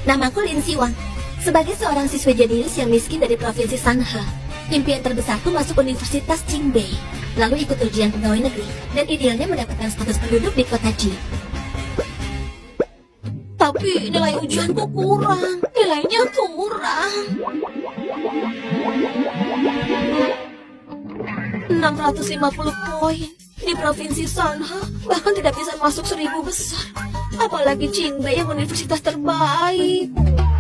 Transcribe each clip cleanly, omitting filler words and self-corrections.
Namaku Lin Siwang. Sebagai seorang siswa jenius yang miskin dari provinsi Shanhe, impian terbesarku masuk Universitas Qingbei, lalu ikut ujian pegawai negeri, dan idealnya mendapatkan status penduduk di kota Ji. Tapi nilai ujianku kurang, nilainya kurang. 650 poin. Di provinsi Shanhe, bahkan tidak bisa masuk 1000 besar. Apalagi Qingbei yang universitas terbaik.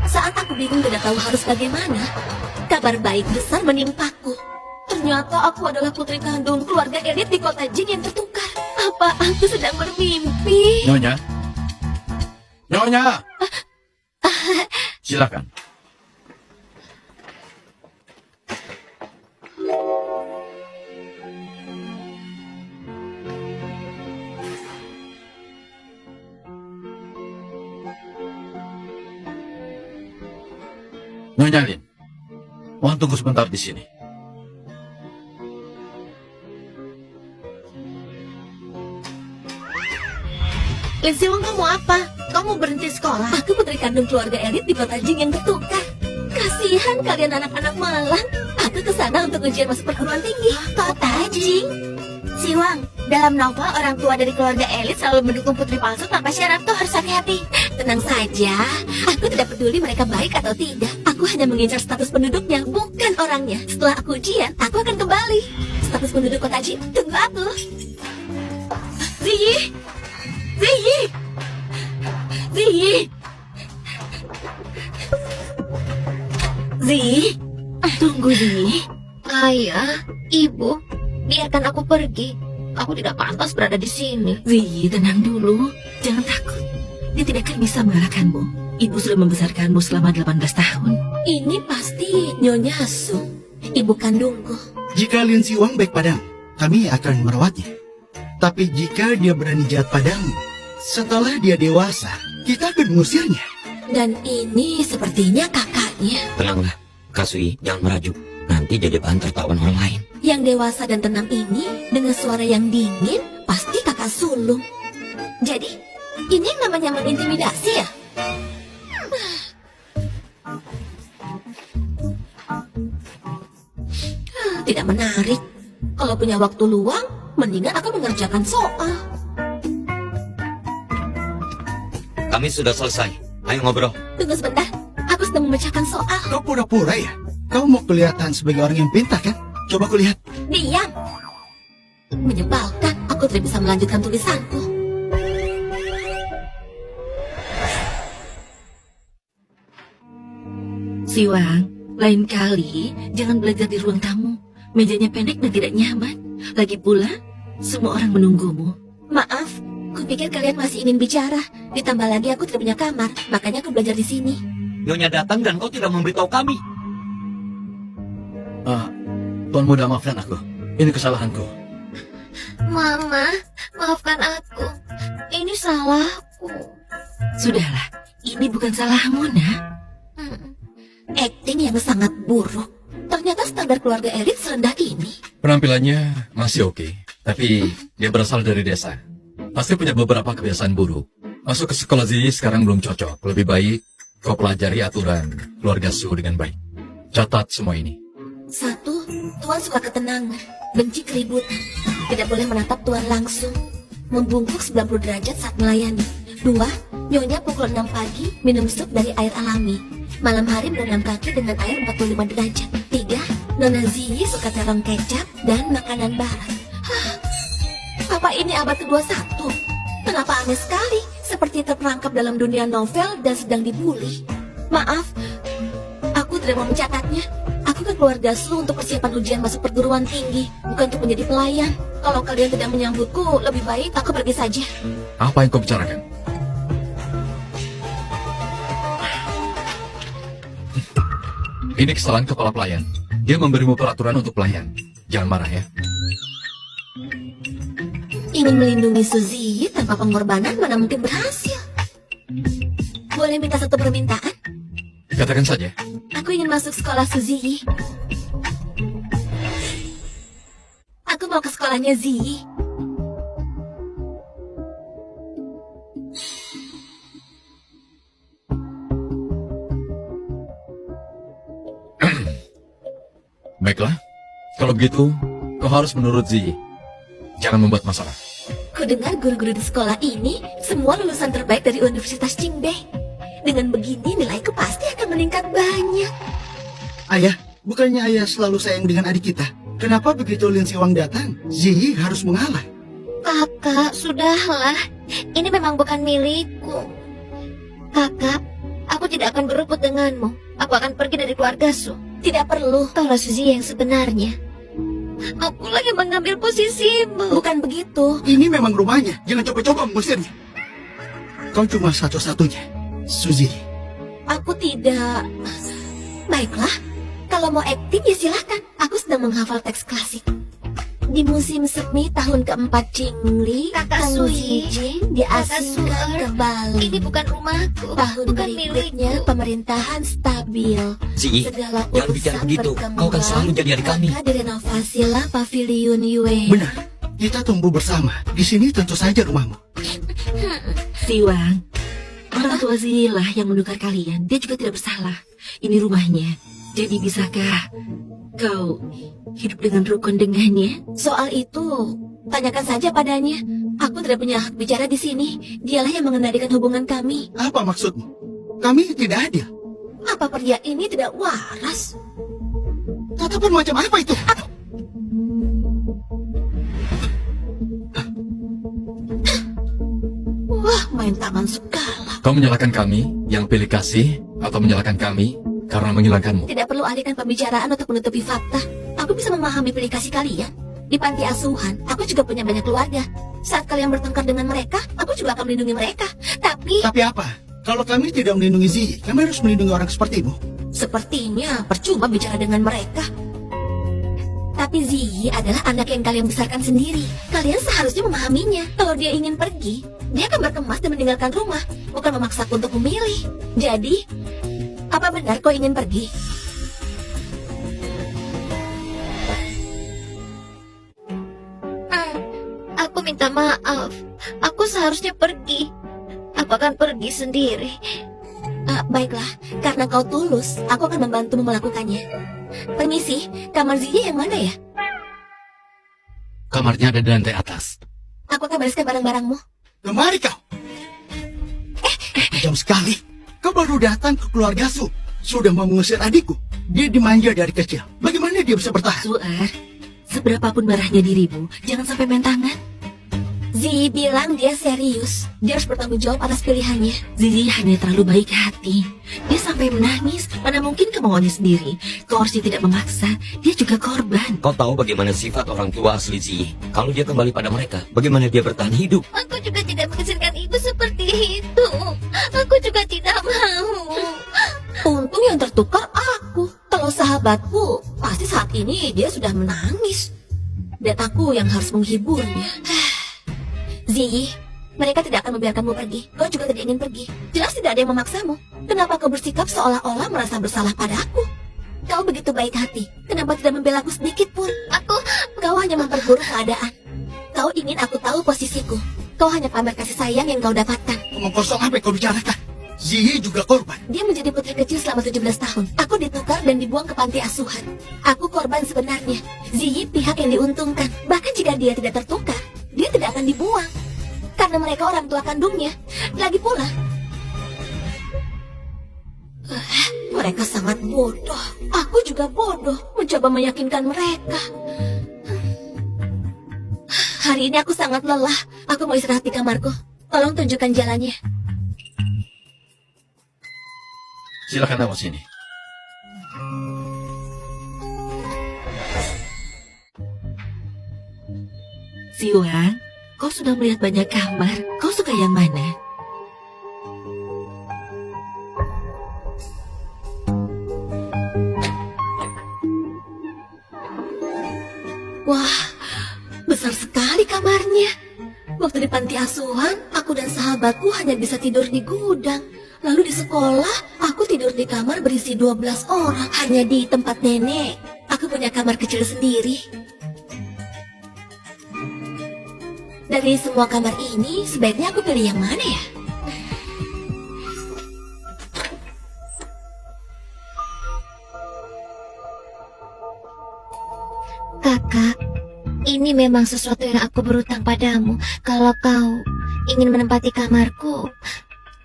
Saat aku bingung tidak tahu harus bagaimana, kabar baik besar menimpaku. Ternyata aku adalah putri kandung keluarga elit di kota Jing yang tertukar. Apa aku sedang bermimpi? Nyonya? Nyonya! Silakan. Nyonya Lin, mohon tunggu sebentar di sini. Lin Siwang, kamu apa? Kamu berhenti sekolah? Aku putri kandung keluarga elit di kota Jing yang tertukar. Kasihan kalian anak-anak malang. Aku kesana untuk ujian masuk perguruan tinggi. Kota Jing. Siwang, dalam novel orang tua dari keluarga elit selalu mendukung putri palsu tanpa syarat. Tuh harus hati-hati. Tenang saja, aku tidak peduli mereka baik atau tidak. Aku hanya mengincar status penduduknya, bukan orangnya. Setelah aku ujian, aku akan kembali. Status penduduk kota Jing, tunggu aku. Ziyi! Ziyi! Ziyi! Ziyi! Tunggu, Ziyi. Ayah, ibu, biarkan aku pergi. Aku tidak pantas berada di sini. Ziyi, tenang dulu. Jangan takut. Dia tidak akan bisa mengalahkanmu. Ibu sudah membesarkanmu selama 18 tahun. Ini pasti Nyonya Su, ibu kandungku. Jika Lin Siwang baik padamu, kami akan merawatnya. Tapi jika dia berani jahat padamu, setelah dia dewasa, kita akan mengusirnya. Dan ini sepertinya kakaknya. Tenanglah, Kasui, jangan merajuk. Nanti jadi bahan tertawan orang lain. Yang dewasa dan tenang ini, dengan suara yang dingin, pasti kakak sulung. Jadi, ini yang namanya mengintimidasi ya? Tidak menarik. Kalau punya waktu luang, mendingan aku mengerjakan soal. Kami sudah selesai. Ayo ngobrol. Tunggu sebentar, aku sedang memecahkan soal. Kau pura-pura ya? Kau mau kelihatan sebagai orang yang pintar kan? Coba kulihat. Diam. Menyebalkan, aku tidak bisa melanjutkan tulisanku. Siwang, lain kali jangan belajar di ruang tamu. Mejanya pendek dan tidak nyaman. Lagi pula, semua orang menunggumu. Maaf, kupikir kalian masih ingin bicara. Ditambah lagi aku tidak punya kamar, makanya aku belajar di sini. Nyonya datang dan kau tidak memberitahu kami. Tuan muda, maafkan aku. Ini kesalahanku. Mama, maafkan aku. Ini salahku. Sudahlah, ini bukan salahmu, nak. Akting yang sangat buruk. Ternyata standar keluarga elit serendah ini. Penampilannya masih oke, tapi dia berasal dari desa. Pasti punya beberapa kebiasaan buruk. Masuk ke sekolah Ziyi sekarang belum cocok. Lebih baik kau pelajari aturan keluarga Su dengan baik. Catat semua ini. 1, Tuan suka ketenangan, benci keributan. Tidak boleh menatap Tuan langsung. Membungkuk 90 derajat saat melayani. 2, Nyonya pukul 6 pagi minum sup dari air alami. Malam hari berendam kaki dengan air 45 derajat. 3, Nona Ziyi suka terong kecap dan makanan barat. Apa ini abad ke-21? Kenapa aneh sekali, seperti terperangkap dalam dunia novel dan sedang dibully. Maaf, aku tidak mau mencatatnya. Aku ke keluarga Su untuk persiapan ujian masuk perguruan tinggi, bukan untuk menjadi pelayan. Kalau kalian tidak menyambutku, lebih baik aku pergi saja. Apa yang kau bicarakan? Ini kesalahan kepala pelayan. Dia memberimu peraturan untuk pelayan. Jangan marah ya. Ingin melindungi Suzy tanpa pengorbanan mana mungkin berhasil. Boleh minta satu permintaan? Katakan saja. Aku ingin masuk sekolah Suzy. Aku mau ke sekolahnya Ziyi. Baiklah, kalau begitu, kau harus menurut Ziyi. Jangan membuat masalah. Ku dengar guru-guru di sekolah ini semua lulusan terbaik dari Universitas Qingbei. Dengan begini nilaiku pasti akan meningkat banyak. Ayah, bukannya ayah selalu sayang dengan adik kita? Kenapa begitu Lin Siwang datang, Ziyi harus mengalah? Kakak, sudahlah. Ini memang bukan milikku. Kakak, aku tidak akan berebut denganmu. Aku akan pergi dari keluarga Su. Tidak perlu. Kaulah Suzy yang sebenarnya. Akulah yang mengambil posisimu. Bukan begitu. Ini memang rumahnya, jangan coba-coba mengusirnya. Kau cuma satu-satunya, Suzy. Aku tidak. Baiklah, kalau mau akting ya silakan. Aku sedang menghafal teks klasik. Di musim semi tahun keempat Qingli, Kakak Kang Sui, Zijing diasingkan Kakak ke Bali. Ini bukan rumahku, Tahun bukan berikutnya milikku. pemerintahan stabil. Ziyi, Segala jangan bicara urusan begitu. Kau akan selalu jadi adik kami. Maka direnovasilah pavilion Yue. Benar, kita tumbuh bersama. Di sini tentu saja rumahmu. Siwang, orang tua Ziyi lah yang menukar kalian. Dia juga tidak bersalah. Ini rumahnya. Jadi bisakah kau hidup dengan rukun dengannya? Soal itu, tanyakan saja padanya. Aku tidak punya hak bicara di sini. Dialah yang mengendalikan hubungan kami. Apa maksudmu? Kami tidak adil. Apa pria ini tidak waras? Tatapan macam apa itu? Wah, main tangan segala. Kau menyalahkan kami yang pilih kasih atau menyalahkan kami karena menghilangkanmu? Tidak perlu alihkan pembicaraan untuk menutupi fakta. Aku bisa memahami pilih kasih kalian. Di panti asuhan, aku juga punya banyak keluarga. Saat kalian bertengkar dengan mereka, aku juga akan melindungi mereka. Tapi, Tapi apa? Kalau kami tidak melindungi Ziyi, kami harus melindungi orang sepertimu. sepertinya percuma bicara dengan mereka. Tapi Ziyi adalah anak yang kalian besarkan sendiri. Kalian seharusnya memahaminya. Kalau dia ingin pergi, dia akan berkemas dan meninggalkan rumah, bukan memaksaku untuk memilih. Jadi, apa benar kau ingin pergi? Aku minta maaf. Aku seharusnya pergi. Aku akan pergi sendiri. Baiklah, karena kau tulus, aku akan membantumu melakukannya. Permisi, kamar Ziyi yang mana ya? Kamarnya ada di lantai atas. Aku akan bereskan barang-barangmu. Kemari kau. Kejam sekali. Kau baru datang ke keluarga Su. Sudah mau mengusir adikku. Dia dimanja dari kecil. Bagaimana dia bisa bertahan? Suar, seberapapun marahnya dirimu, jangan sampai main tangan. Ziyi bilang dia serius. Dia harus bertanggung jawab atas pilihannya. Ziyi hanya terlalu baik hati. Dia sampai menangis. Mana mungkin kemauannya sendiri. Kau harusnya tidak memaksa. Dia juga korban. Kau tahu bagaimana sifat orang tua asli Ziyi. Kalau dia kembali pada mereka, bagaimana dia bertahan hidup? Aku juga tidak mengizinkan ibu seperti itu. Aku juga tidak mau. Untung yang tertukar aku. Kalau sahabatku, pasti saat ini dia sudah menangis. Dan aku yang harus menghiburnya. Ziyi, mereka tidak akan membiarkanmu pergi. Kau juga tidak ingin pergi. Jelas tidak ada yang memaksamu. Kenapa kau bersikap seolah-olah merasa bersalah padaku? Kau begitu baik hati. Kenapa tidak membela aku sedikit pun? Kau hanya memperburuk keadaan. Kau ingin aku tahu posisiku. Kau hanya pamer kasih sayang yang kau dapatkan. Ngomong kosong apa yang kau bicarakan? Ziyi juga korban. Dia menjadi putri kecil selama 17 tahun. Aku ditukar dan dibuang ke panti asuhan. Aku korban sebenarnya. Ziyi pihak yang diuntungkan. Bahkan jika dia tidak tertukar, dia tidak akan dibuang. Karena mereka orang tua kandungnya. Lagi pula, mereka sangat bodoh. Aku juga bodoh mencoba meyakinkan mereka. Hari ini aku sangat lelah. Aku mau istirahat di kamarku. Tolong tunjukkan jalannya. Silakan tahu sini. Siwang, kau sudah melihat banyak kamar. Kau suka yang mana? Wah, besar sekali kamarnya. Waktu di panti asuhan, aku dan sahabatku hanya bisa tidur di gudang. Lalu di sekolah, aku tidur di kamar berisi 12 orang. Hanya di tempat nenek, aku punya kamar kecil sendiri. Dari semua kamar ini, sebaiknya aku pilih yang mana ya? Kakak, ini memang sesuatu yang aku berutang padamu. Kalau kau ingin menempati kamarku,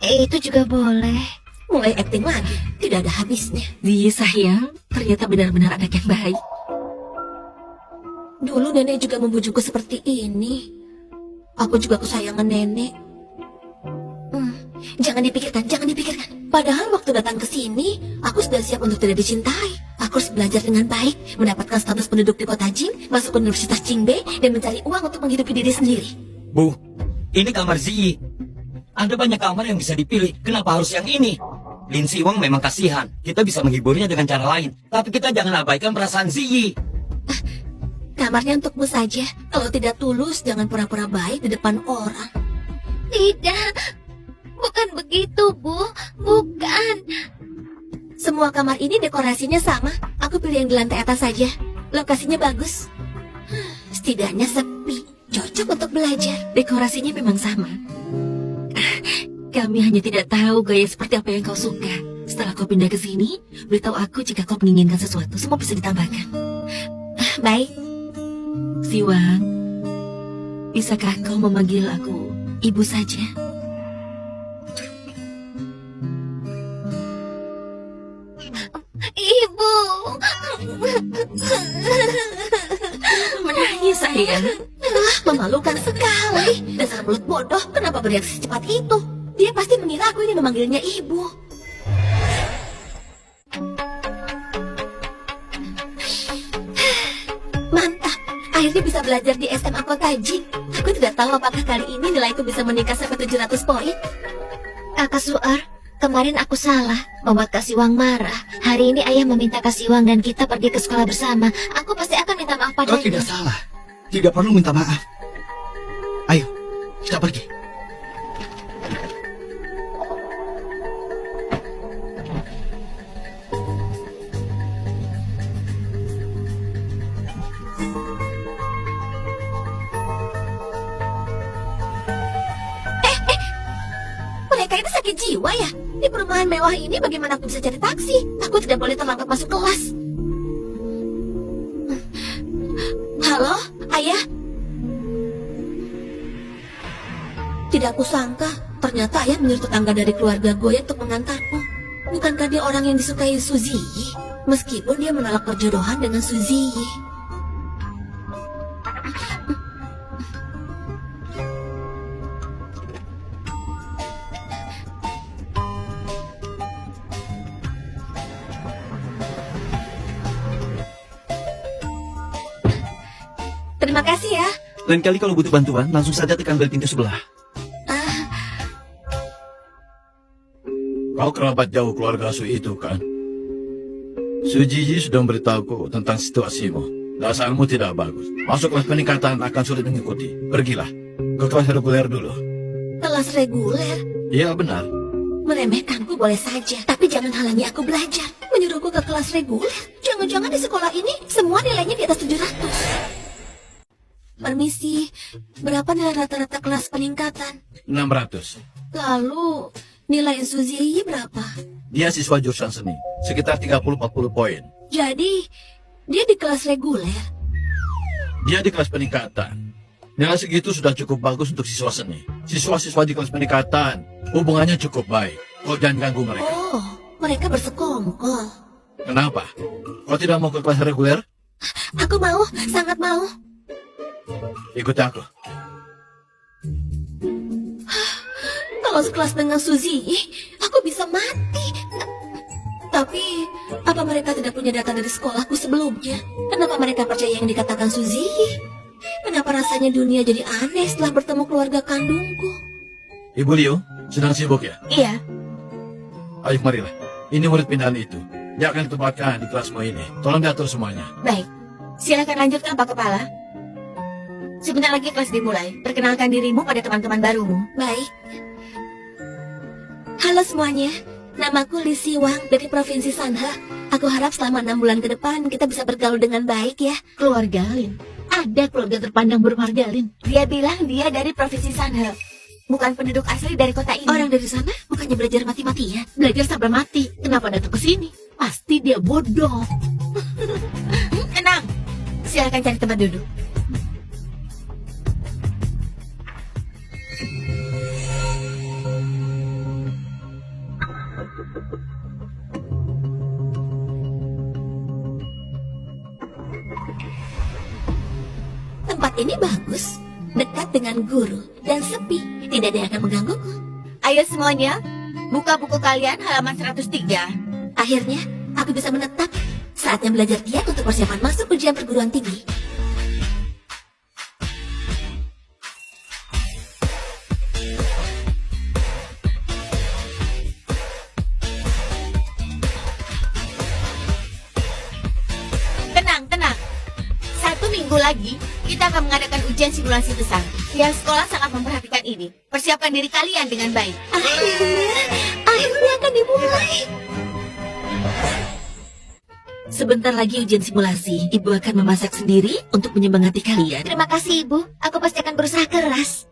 itu juga boleh. Mulai akting lagi, tidak ada habisnya. Ziyi sayang, ternyata benar-benar anak yang baik. Dulu nenek juga membujukku seperti ini. Aku juga kesayangan nenek. Jangan dipikirkan, jangan dipikirkan. Padahal waktu datang ke sini, aku sudah siap untuk tidak dicintai. Aku harus belajar dengan baik, mendapatkan status penduduk di kota Jing, masuk ke Universitas Jingbe, dan mencari uang untuk menghidupi diri sendiri. Bu, ini kamar Ziyi. Ada banyak kamar yang bisa dipilih. Kenapa harus yang ini? Lin Siwang memang kasihan. Kita bisa menghiburnya dengan cara lain. Tapi kita jangan abaikan perasaan Ziyi. Kamarnya untukmu saja. Kalau tidak tulus, jangan pura-pura baik di depan orang. Tidak, bukan begitu, Bu. Bukan. Semua kamar ini dekorasinya sama. Aku pilih yang di lantai atas saja. Lokasinya bagus. Setidaknya sepi. Cocok untuk belajar. Dekorasinya memang sama. Kami hanya tidak tahu gaya seperti apa yang kau suka. Setelah kau pindah ke sini, beritahu aku jika kau menginginkan sesuatu. Semua bisa ditambahkan. Baik. Siwang, bisakah kau memanggil aku ibu saja? Ibu. Menangis sayang. Memalukan sekali. Dasar mulut bodoh, kenapa bereaksi secepat itu? Dia pasti mengira aku ini memanggilnya ibu. Mantap, akhirnya bisa belajar di SMA Kota Jing. Aku tidak tahu apakah kali ini nilaiku bisa meningkat sampai 700 poin. Kakak Suar, kemarin aku salah, membuat Kak Siwang marah. Hari ini ayah meminta Kak Siwang dan kita pergi ke sekolah bersama. Aku pasti akan minta maaf Kau padanya. tidak salah. Tidak perlu minta maaf. Ayo, kita pergi. Mereka itu sakit jiwa ya? Di perumahan mewah ini bagaimana aku bisa cari taksi? Aku tidak boleh terlambat masuk kelas. Halo, ayah? Tidak kusangka, ternyata ayah menyuruh tetangga dari keluarga gue untuk mengantarku. Bukankah dia orang yang disukai Suzy? Meskipun dia menolak perjodohan dengan Suzy. Terima kasih ya. Lain kali kalau butuh bantuan, langsung saja tekan bel pintu sebelah. Kau kerabat jauh keluarga Su itu kan? Sujiji sudah memberitahuku tentang situasimu. Dasarmu tidak bagus. Masuk kelas peningkatan akan sulit mengikuti. Pergilah ke kelas reguler dulu. Kelas reguler. Iya benar. Meremehkanku boleh saja, tapi jangan halangi aku belajar. Menyuruhku ke kelas reguler. Jangan-jangan di sekolah ini semua nilainya di atas 700. Permisi, berapa nilai rata-rata kelas peningkatan? 600. Lalu, nilai Suzy berapa? Dia siswa jurusan seni. Sekitar 30-40 poin. Jadi, dia di kelas reguler. Dia di kelas peningkatan. Nilai segitu sudah cukup bagus untuk siswa seni. Siswa-siswa di kelas peningkatan hubungannya cukup baik. Kau jangan ganggu mereka. Oh, mereka bersekongkol. Kenapa? Kau tidak mau ke kelas reguler? Aku mau, sangat mau. Ikuti aku. Kalau sekelas dengan Suzy, aku bisa mati. Tapi, apa mereka tidak punya data dari sekolahku sebelumnya? Kenapa mereka percaya yang dikatakan Suzy? Kenapa rasanya dunia jadi aneh setelah bertemu keluarga kandungku? Ibu Liu, sedang sibuk ya? Iya, Ayo marilah. Ini murid pindahan itu. Dia akan ditempatkan di kelasmu ini. Tolong diatur semuanya. baik. Silakan lanjutkan Pak Kepala. Sebentar lagi kelas dimulai. Perkenalkan dirimu pada teman-teman barumu. Baik. Halo semuanya. Namaku Li Siwang dari Provinsi Sanhe. Aku harap selama 6 bulan ke depan kita bisa bergaul dengan baik ya. Keluarga Lin. Ada keluarga terpandang bermarga Lin. Dia bilang dia dari Provinsi Sanhe. Bukan penduduk asli dari kota ini. Orang dari sana bukannya belajar mati-matian. Belajar sampai mati. Kenapa datang ke sini? Pasti dia bodoh. Tenang. Silakan cari tempat duduk. Tempat ini bagus, dekat dengan guru, dan sepi. Tidak ada yang akan menggangguku. Ayo semuanya, buka buku kalian halaman 103. Akhirnya, aku bisa menetap. Saatnya belajar giat untuk persiapan masuk ujian perguruan tinggi. Tenang, tenang. 1 minggu lagi, kita akan mengadakan ujian simulasi besar. Yang sekolah sangat memperhatikan ini. Persiapkan diri kalian dengan baik. Akhirnya akan dimulai. Sebentar lagi ujian simulasi. Ibu akan memasak sendiri untuk menyemangati kalian. Terima kasih, Ibu. Aku pasti akan berusaha keras.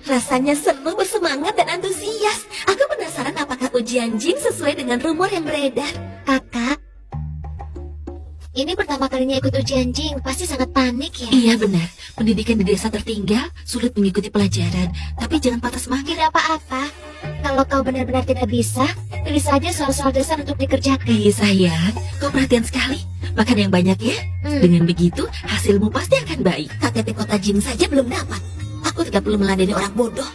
Rasanya seru, bersemangat, dan antusias. Aku penasaran apakah ujian Jing sesuai dengan rumor yang beredar. Kakak, ini pertama kalinya ikut ujian Jing. Pasti sangat panik ya? Iya benar, pendidikan di desa tertinggal, sulit mengikuti pelajaran. Tapi jangan patah semangat. Tidak apa-apa. Kalau kau benar-benar tidak bisa, pilih saja soal-soal dasar untuk dikerjakan. Iya sayang, kau perhatian sekali. Makan yang banyak ya. Dengan begitu, hasilmu pasti akan baik. KTP kota Jing saja belum dapat. Aku tidak perlu meladeni orang bodoh.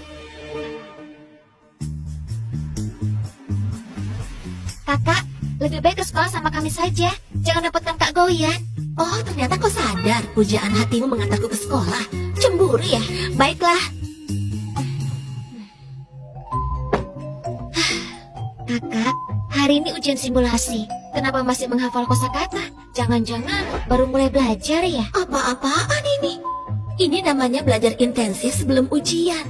Kakak, lebih baik ke sekolah sama kami saja. Jangan dapatkan Kak Goyan. Oh, ternyata kau sadar pujaan hatimu mengantarku ke sekolah. Cemburu ya? Baiklah. Kakak, hari ini ujian simulasi. Kenapa masih menghafal kosakata? Jangan-jangan baru mulai belajar ya? Apa-apaan ini? Ini namanya belajar intensif sebelum ujian.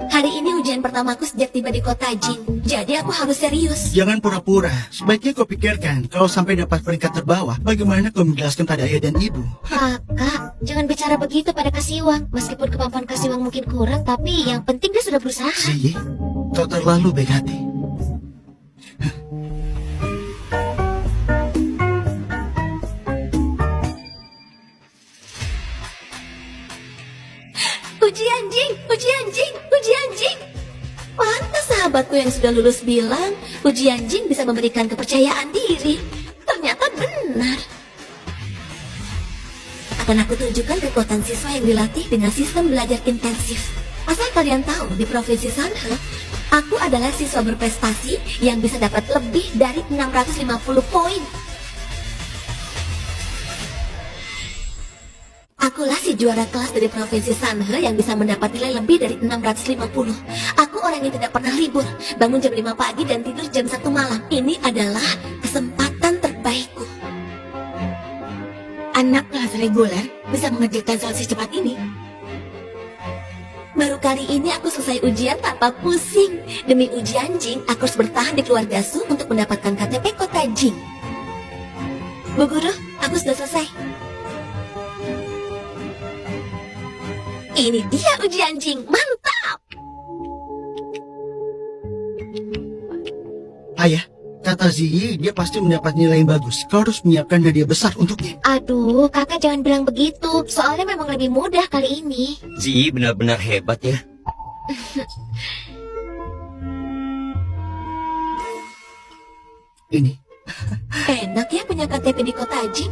Hari ini ujian pertamaku sejak tiba di kota Jing. Jadi aku harus serius. Jangan pura-pura. Sebaiknya kau pikirkan, kalau sampai dapat peringkat terbawah, bagaimana kau menjelaskan pada ayah dan ibu? Kakak, jangan bicara begitu pada Kasiwang. Meskipun kemampuan Kasiwang mungkin kurang, tapi yang penting dia sudah berusaha. Ziyi, kau terlalu baik hati. Ujian Jing, ujian Jing, ujian Jing. Pantas sahabatku yang sudah lulus bilang ujian Jing bisa memberikan kepercayaan diri. Ternyata benar. Akan aku tunjukkan kekuatan siswa yang dilatih dengan sistem belajar intensif. Asal kalian tahu, di Provinsi Sanhe, aku adalah siswa berprestasi yang bisa dapat lebih dari 650 poin. Akulah si juara kelas dari Provinsi Sanhe yang bisa mendapat nilai lebih dari 650. Aku orang yang tidak pernah libur, bangun jam 5 pagi dan tidur jam 1 malam. Ini adalah kesempatan terbaikku. Anak kelas reguler bisa mengerjakan soal secepat ini. Baru kali ini aku selesai ujian tanpa pusing. Demi ujian Jing, aku harus bertahan di keluarga Su untuk mendapatkan KTP kota Jing. Bu Guru, aku sudah selesai. Ini dia ujian Jing, mantap! Ayah, kata Ziyi, dia pasti mendapat nilai yang bagus. Kau harus menyiapkan hadiah besar untuknya. Aduh, kakak jangan bilang begitu. Soalnya memang lebih mudah kali ini. Ziyi benar-benar hebat ya. Ini, Enak ya punya KTP di kota Jing.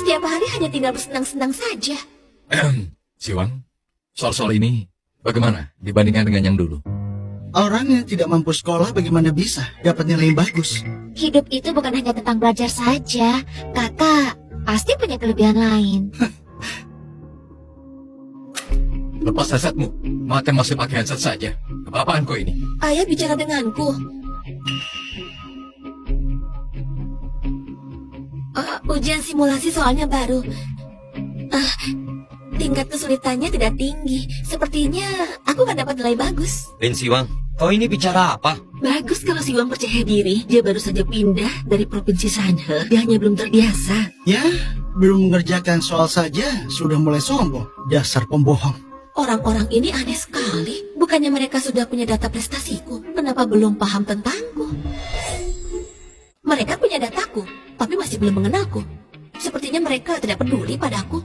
Setiap hari hanya tinggal bersenang-senang saja. Siwang, soal-soal ini bagaimana dibandingkan dengan yang dulu? orang yang tidak mampu sekolah bagaimana bisa dapat nilai yang bagus? Hidup itu bukan hanya tentang belajar saja. Kakak pasti punya kelebihan lain. Lepas headsetmu, makan masih pakai headset saja. Apa-apaan kau ini? Ayah bicara denganku. Ujian simulasi soalnya baru. Tingkat kesulitannya tidak tinggi. Sepertinya aku akan dapat nilai bagus. Lin Siwang, kau ini bicara apa? Bagus kalau Siwang percaya diri. Dia baru saja pindah dari provinsi Sanhe. Dia hanya belum terbiasa. Ya, belum mengerjakan soal saja sudah mulai sombong. Dasar pembohong. Orang-orang ini aneh sekali. Bukannya mereka sudah punya data prestasiku. Kenapa belum paham tentangku? Mereka punya dataku, tapi masih belum mengenalku. Sepertinya mereka tidak peduli padaku.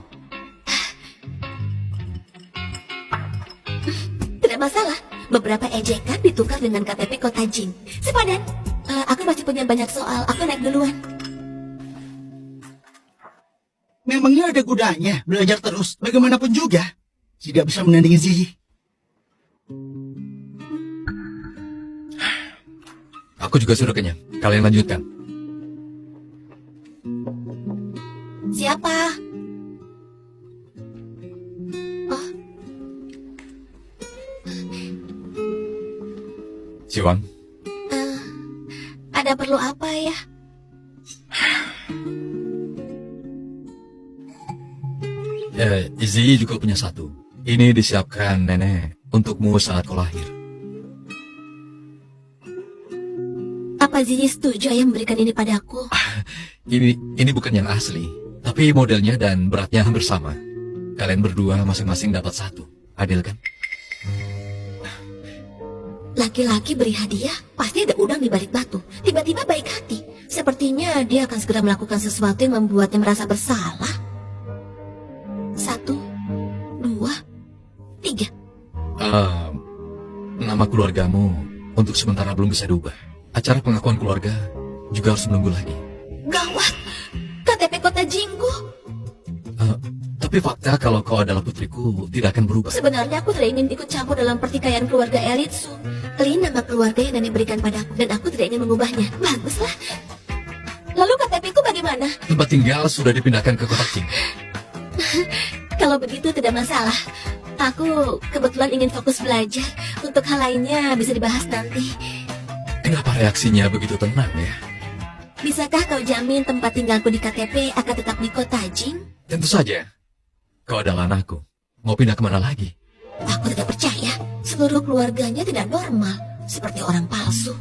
Tidak masalah. Beberapa ejekan ditukar dengan KTP Kota Jing. Sepadan. Aku masih punya banyak soal. Aku naik duluan. Memangnya ada gunanya belajar terus bagaimanapun juga. Tidak bisa menandingi Ziyi. Aku juga sudah kenyang. Kalian lanjutkan. Siapa? Oh, Siwang, ada perlu apa ya? Ziyi juga punya satu. Ini disiapkan nenek untukmu saat kau lahir. Apa Ziyi setuju ayah memberikan ini padaku? Ini bukan yang asli, tapi modelnya dan beratnya hampir sama. Kalian berdua masing-masing dapat satu. Adil kan? Laki-laki beri hadiah, pasti ada udang di balik batu. Tiba-tiba baik hati. Sepertinya dia akan segera melakukan sesuatu yang membuatnya merasa bersalah. 1, 2, 3. Nama keluargamu untuk sementara belum bisa diubah. Acara pengakuan keluarga juga harus menunggu lagi. Gawat, KTP Kota Jinggu. Tapi fakta kalau kau adalah putriku tidak akan berubah. Sebenarnya aku tidak ingin ikut campur dalam pertikaian keluarga Elitsu. Lin nama keluarga yang nenek berikan padaku dan aku tidak ingin mengubahnya. Baguslah. Lalu KTP ku bagaimana? Tempat tinggal sudah dipindahkan ke kota Jing. Kalau begitu tidak masalah. Aku kebetulan ingin fokus belajar. Untuk hal lainnya bisa dibahas nanti. Kenapa reaksinya begitu tenang ya? Bisakah kau jamin tempat tinggalku di KTP akan tetap di kota Jing? Tentu saja. Kau adalah anakku. Mau pindah kemana lagi? Aku tidak percaya. Seluruh keluarganya tidak normal. Seperti orang palsu.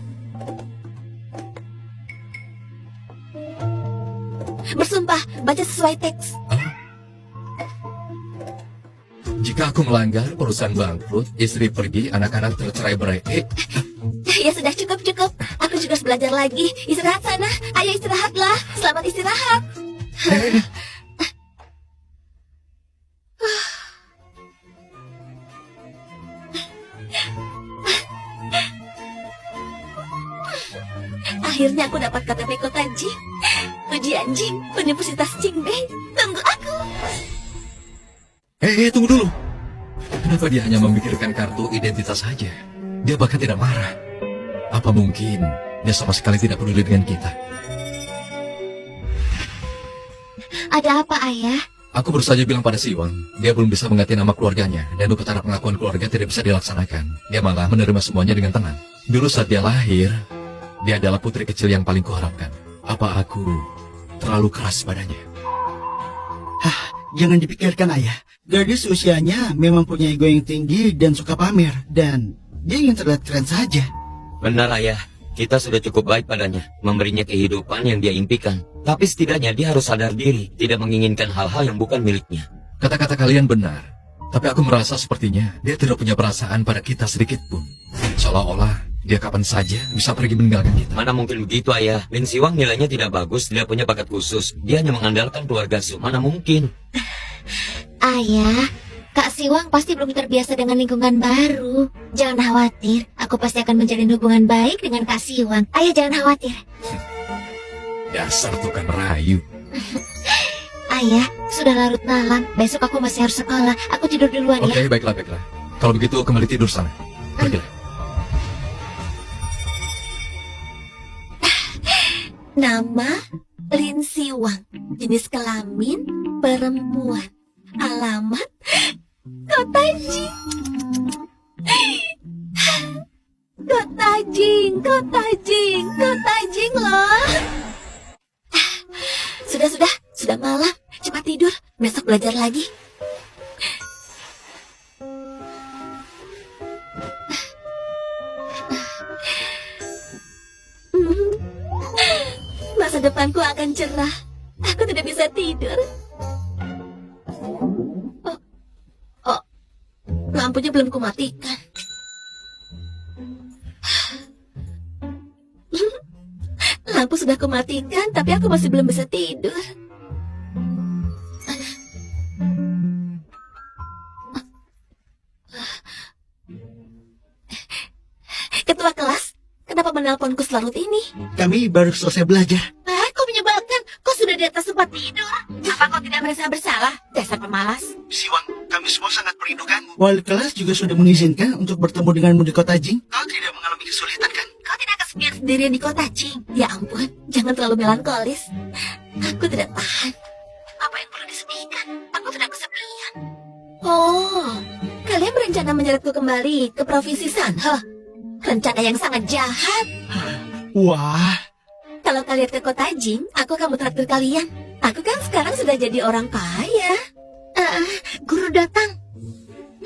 Bersumpah, baca sesuai teks. Jika aku melanggar, perusahaan bangkrut, istri pergi, anak-anak tercerai berai. Ya sudah cukup. Aku juga harus belajar lagi. Istirahat sana. Ayo istirahatlah. Selamat istirahat. Akhirnya aku dapat KTP Kota Jing. Ujian Jing, Universitas Jingbei. Tunggu aku. Tunggu dulu. Kenapa dia hanya memikirkan kartu identitas saja? Dia bahkan tidak marah. Apa mungkin dia sama sekali tidak peduli dengan kita? Ada apa, Ayah? Aku baru saja bilang pada Siwang, dia belum bisa mengganti nama keluarganya, dan upacara pengakuan keluarga tidak bisa dilaksanakan. Dia malah menerima semuanya dengan tenang. Dulu saat dia lahir, dia adalah putri kecil yang paling kuharapkan. Apa aku terlalu keras padanya? Jangan dipikirkan ayah. Gadis usianya memang punya ego yang tinggi dan suka pamer. Dan dia ingin terlihat keren saja. Benar ayah, kita sudah cukup baik padanya, memberinya kehidupan yang dia impikan. Tapi setidaknya dia harus sadar diri, tidak menginginkan hal-hal yang bukan miliknya. Kata-kata kalian benar, tapi aku merasa sepertinya dia tidak punya perasaan pada kita sedikit pun. Seolah-olah dia kapan saja bisa pergi meninggalkan kita. Mana mungkin begitu ayah, Lin Siwang nilainya tidak bagus, tidak punya bakat khusus. Dia hanya mengandalkan keluarga Su, mana mungkin. Ayah, Kak Siwang pasti belum terbiasa dengan lingkungan baru. Jangan khawatir, aku pasti akan menjalin hubungan baik dengan Kak Siwang. Ayah jangan khawatir. Dasar tukang rayu. Ayah, sudah larut malam. Besok aku masih harus sekolah. Aku tidur duluan ya. Oke, baiklah. Kalau begitu kembali tidur sana. Pergilah. Nama Lin Siwang, jenis kelamin perempuan, alamat Kota Jing. Kota Jing loh. Sudah malam, cepat tidur, besok belajar lagi. Masa depanku akan cerah. Aku tidak bisa tidur. Oh, lampunya belum kumatikan. Lampu sudah kumatikan, tapi aku masih belum bisa tidur. Ketua kelas, kenapa menelponku selarut ini? Kami baru selesai belajar. Kau menyebalkan. Kau sudah di atas tempat tidur. Apa kau tidak merasa bersalah? Dasar pemalas. Siwang, kami semua sangat merindukanmu. Wali kelas juga sudah mengizinkan untuk bertemu denganmu di kota Jing. Kau tidak mengalami kesulitan kan? Kau tidak kesepian sendirian di kota Jing. Ya ampun, jangan terlalu melankolis. Aku tidak tahan. Apa yang perlu disediakan? Aku tidak kesepian. Oh, kalian berencana menyeretku kembali ke provinsi Sanhe. Rencana yang sangat jahat. Wah, Kalau kalian ke kota Jing, aku akan traktir kalian. Aku kan sekarang sudah jadi orang kaya. Guru datang.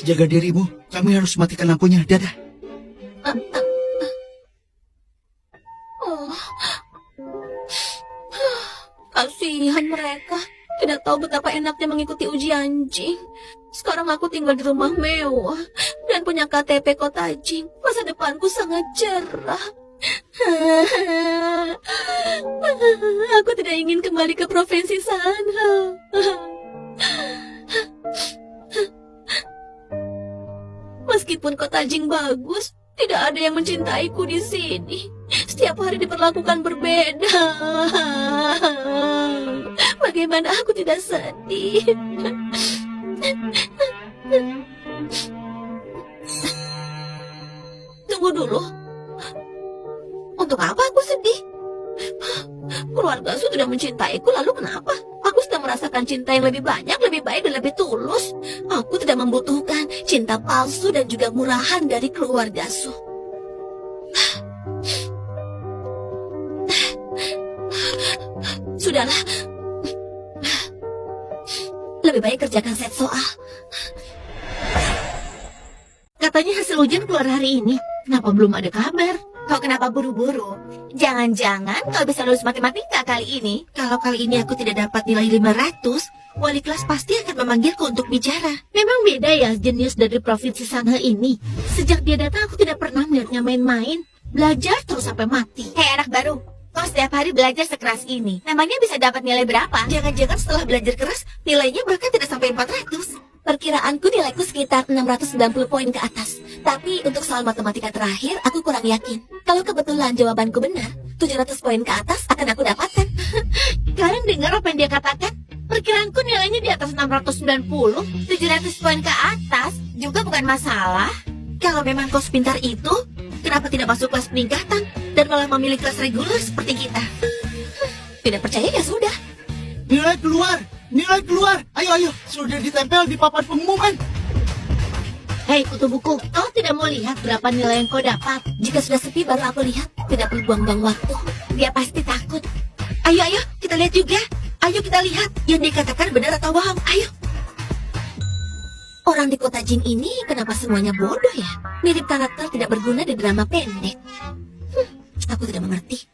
jaga dirimu. Kami harus matikan lampunya. Dadah. Oh. Kasihan mereka. Tidak tahu betapa enaknya mengikuti ujian Jing. Sekarang aku tinggal di rumah mewah dan punya KTP kota Jing. Masa depanku sangat cerah. Aku tidak ingin kembali ke provinsi sana. Meskipun kota Jing bagus, tidak ada yang mencintaiku di sini. Setiap hari diperlakukan berbeda. Bagaimana aku tidak sedih? Tunggu dulu. Untuk apa aku sedih? Keluargaku tidak mencintaiku, lalu kenapa? Aku sudah merasakan cinta yang lebih banyak, lebih baik dan lebih tulus. Aku tidak membutuhkan cinta palsu dan juga murahan dari keluargaku. Sudahlah. Lebih baik kerjakan set soal. Katanya hasil ujian keluar hari ini. Kenapa belum ada kabar? Kau kenapa buru-buru? Jangan-jangan kau bisa lulus matematika kali ini. Kalau kali ini aku tidak dapat nilai 500, wali kelas pasti akan memanggilku untuk bicara. Memang beda ya jenius dari provinsi Sanhe ini. Sejak dia datang aku tidak pernah melihatnya main-main. Belajar terus sampai mati. Hei anak baru, kau setiap hari belajar sekeras ini. Namanya bisa dapat nilai berapa? Jangan-jangan setelah belajar keras, nilainya bahkan tidak sampai 400. Perkiraanku nilaiku sekitar 690 poin ke atas. Tapi untuk soal matematika terakhir, aku kurang yakin. Kalau kebetulan jawabanku benar, 700 poin ke atas akan aku dapatkan. Kalian dengar apa yang dia katakan? Perkiraanku nilainya di atas 690. 700 poin ke atas juga bukan masalah. Kalau memang kau sepintar itu, kenapa tidak masuk kelas peningkatan dan malah memilih kelas reguler seperti kita? Tidak percaya ya sudah. Nilai keluar! Nilai keluar! Ayo! Sudah ditempel di papan pengumuman. Hei kutu buku, kau tidak mau lihat berapa nilai yang kau dapat? Jika sudah sepi baru aku lihat. Tidak perlu buang-buang waktu. Dia pasti takut. Ayo, kita lihat juga. Ayo kita lihat yang dia katakan benar atau bohong. Ayo. Orang di kota Jing ini kenapa semuanya bodoh ya? Mirip karakter tidak berguna di drama pendek. Aku tidak mengerti.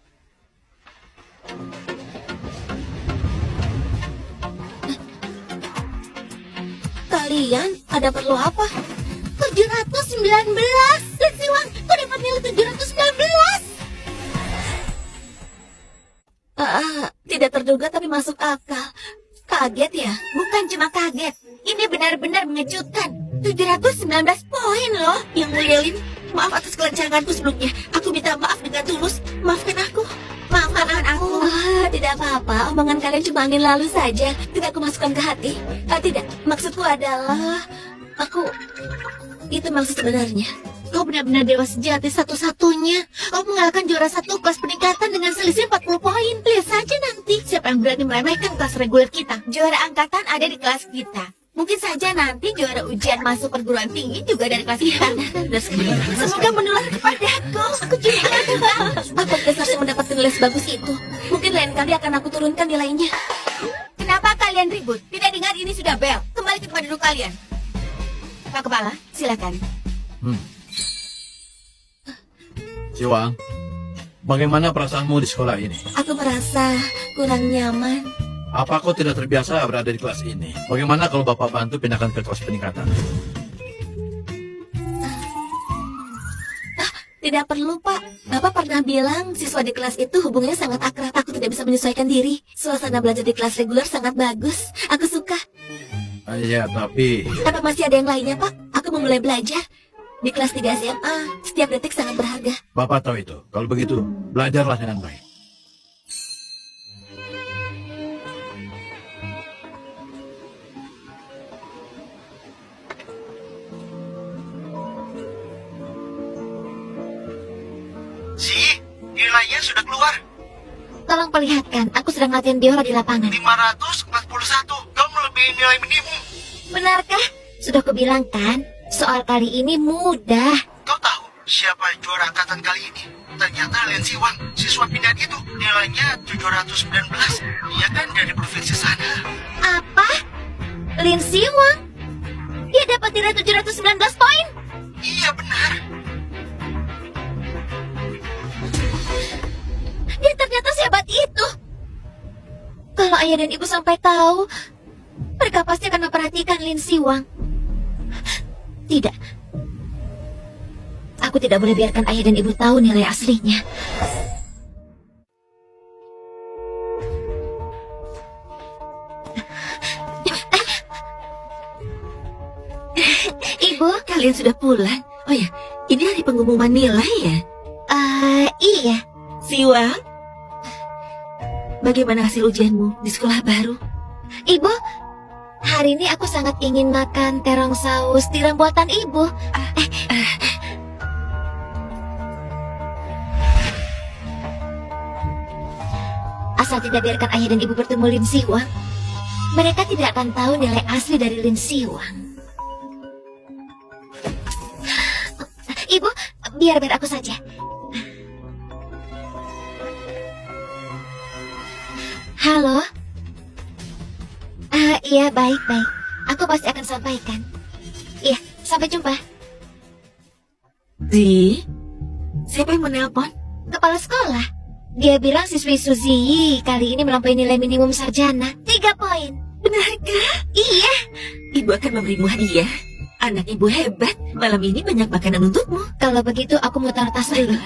Kalian ada perlu apa? 719. Lesiwang, kau dapat nilai 719. Tidak terduga tapi masuk akal. Kaget ya? Bukan cuma kaget. Ini benar-benar mengejutkan. 719 poin loh. Yang mulia Lin, maaf atas kelancanganku sebelumnya. Aku minta maaf dengan tulus. Maafkan aku. Maafkan aku. Tidak apa-apa. Omongan kalian cuma angin lalu saja. Tidak aku masukkan ke hati. Tidak. Maksudku adalah itu maksud sebenarnya. Kau benar-benar dewa sejati satu-satunya. Kau mengalahkan juara satu kelas peningkatan dengan selisih 40 poin. Lihat saja nanti siapa yang berani meremehkan kelas reguler kita. Juara angkatan ada di kelas kita. Mungkin saja nanti juara ujian masuk perguruan tinggi juga dari kelas kita. Semoga menular kepadaku. Aku juga apa dasarnya mendapatkan nilai sebagus itu? Mungkin lain kali akan aku turunkan nilainya. Kenapa kalian ribut? Tidak dengar ini sudah bel. Kembali ke tempat duduk kalian. Pak Kepala, silakan. Siwang, bagaimana perasaanmu di sekolah ini? Aku merasa kurang nyaman. Apa kau tidak terbiasa berada di kelas ini? Bagaimana kalau Bapak bantu pindahkan ke kelas peningkatan? Tidak perlu, Pak. Bapak pernah bilang siswa di kelas itu hubungannya sangat akrab. Aku tidak bisa menyesuaikan diri. Suasana belajar di kelas reguler sangat bagus. Aku suka. Iya, tapi... Apa masih ada yang lainnya, Pak? Aku mau mulai belajar. Di kelas 3 SMA, setiap detik sangat berharga. Bapak tahu itu. Kalau begitu, belajarlah dengan baik. Si, nilainya sudah keluar. Tolong perlihatkan, aku sedang latihan biola di lapangan. 541. Kau melebihi nilai minimum. Benarkah? Sudah kubilang kan, soal kali ini mudah. Kau tahu siapa juara angkatan kali ini? Ternyata Lin Siwang, siswa pindahan itu. Nilainya 719. Dia kan dari provinsi sana. Apa? Lin Siwang? Dia dapat nilai 719 poin? Iya benar. Dia ternyata sehebat itu. Kalau ayah dan ibu sampai tahu, mereka pasti akan memperhatikan Lin Siwang. Tidak. Aku tidak boleh biarkan ayah dan ibu tahu nilai aslinya. Ibu, Kalian sudah pulang? Oh ya, ini hari pengumuman nilai ya? iya. Siwang, bagaimana hasil ujianmu di sekolah baru? Ibu, hari ini aku sangat ingin makan terong saus tiram buatan ibu. Asal tidak biarkan ayah dan ibu bertemu Lin Siwang, mereka tidak akan tahu nilai asli dari Lin Siwang. Ibu, biar aku saja. Halo? Iya, baik. Aku pasti akan sampaikan. Iya, sampai jumpa. Zi, siapa yang menelpon? Kepala sekolah. Dia bilang siswi Suzy kali ini melampaui nilai minimum sarjana. 3 poin. Benarkah? Iya. Ibu akan memberimu hadiah. Anak ibu hebat. Malam ini banyak makanan untukmu. Kalau begitu aku mau taruh tas dulu.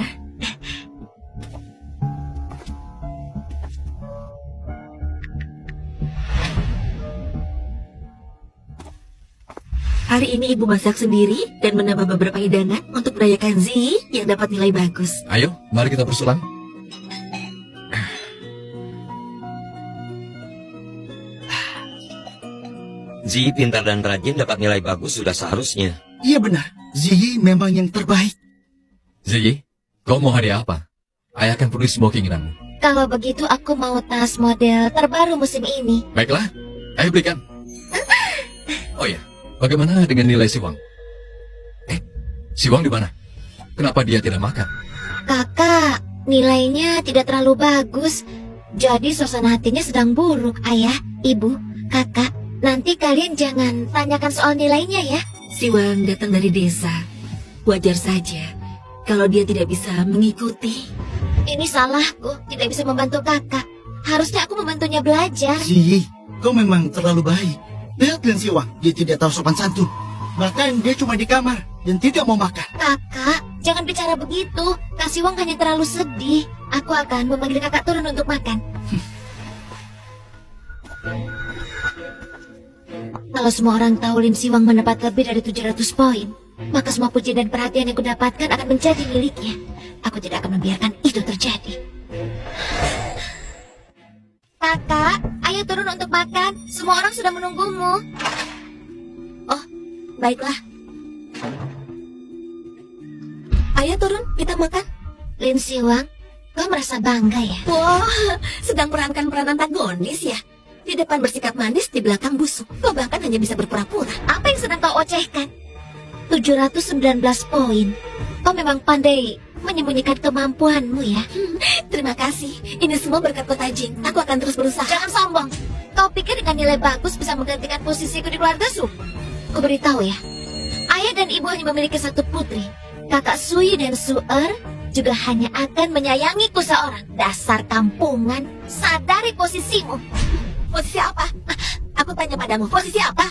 Hari ini ibu masak sendiri dan menambah beberapa hidangan untuk merayakan Zi yang dapat nilai bagus. Ayo, mari kita bersulang. Zi pintar dan rajin dapat nilai bagus sudah seharusnya. Iya benar. Ziyi memang yang terbaik. Ziyi, kau mau hadiah apa? Ayah akan penuhi semua keinginanmu. Kalau begitu aku mau tas model terbaru musim ini. Baiklah, ayo belikan. Oh ya, bagaimana dengan nilai Siwang? Siwang di mana? Kenapa dia tidak makan? Kakak, nilainya tidak terlalu bagus. Jadi suasana hatinya sedang buruk, ayah, ibu, kakak. Nanti kalian jangan tanyakan soal nilainya ya. Siwang datang dari desa. Wajar saja kalau dia tidak bisa mengikuti. Ini salahku, tidak bisa membantu kakak. Harusnya aku membantunya belajar. Ziyi, kau memang terlalu baik. Lihat Lin Siwang, dia tidak tahu sopan santun. Bahkan dia cuma di kamar dan tidak mau makan. Kakak, jangan bicara begitu. Kak Siwang hanya terlalu sedih. Aku akan memanggil kakak turun untuk makan. Kalau semua orang tahu Lin Siwang mendapat lebih dari 700 poin, maka semua pujian dan perhatian yang kudapatkan akan menjadi miliknya. Aku tidak akan membiarkan itu terjadi. Kakak, ayo turun untuk makan. Semua orang sudah menunggumu. Oh, baiklah. Ayo turun, kita makan. Lin Siwang, kau merasa bangga ya? Wah, sedang memerankan peran antagonis ya? Di depan bersikap manis, di belakang busuk. Kau bahkan hanya bisa berpura-pura. Apa yang sedang kau ocehkan? 719 poin. Kau memang pandai menyembunyikan kemampuanmu ya. Terima kasih. Ini semua berkat Kota Jing. Aku akan terus berusaha. Jangan sombong. Kau pikir dengan nilai bagus bisa menggantikan posisiku di keluarga Su? Ku beritahu ya. Ayah dan ibu hanya memiliki satu putri. Kakak Sui dan Suer juga hanya akan menyayangiku seorang. Dasar kampungan. Sadari posisimu. Posisi apa? Aku tanya padamu, posisi apa?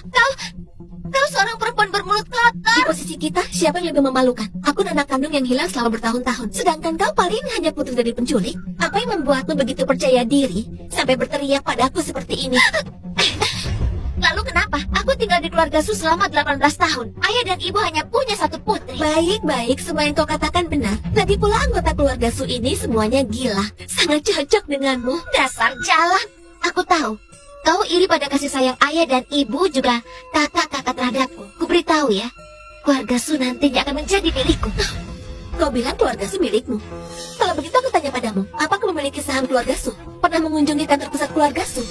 Kau seorang perempuan bermulut Di kotor. posisi kita, siapa yang lebih memalukan? Aku dan anak kandung yang hilang selama bertahun-tahun. Sedangkan kau paling hanya putri dari penculik. Apa yang membuatmu begitu percaya diri sampai berteriak padaku seperti ini? Lalu kenapa? Aku tinggal di keluarga Su selama 18 tahun. Ayah dan ibu hanya punya satu putri. Baik, semua yang kau katakan benar. Lagi pula anggota keluarga Su ini semuanya gila. Sangat cocok denganmu. Dasar jalan. Aku tahu. Kau iri pada kasih sayang ayah dan ibu juga kakak-kakak terhadapku. Kuberitahu ya. Keluarga Su nantinya akan menjadi milikku. Kau bilang keluarga Su milikmu. Kalau begitu aku tanya padamu, apa kau memiliki saham keluarga Su? Pernah mengunjungi kantor pusat keluarga Su?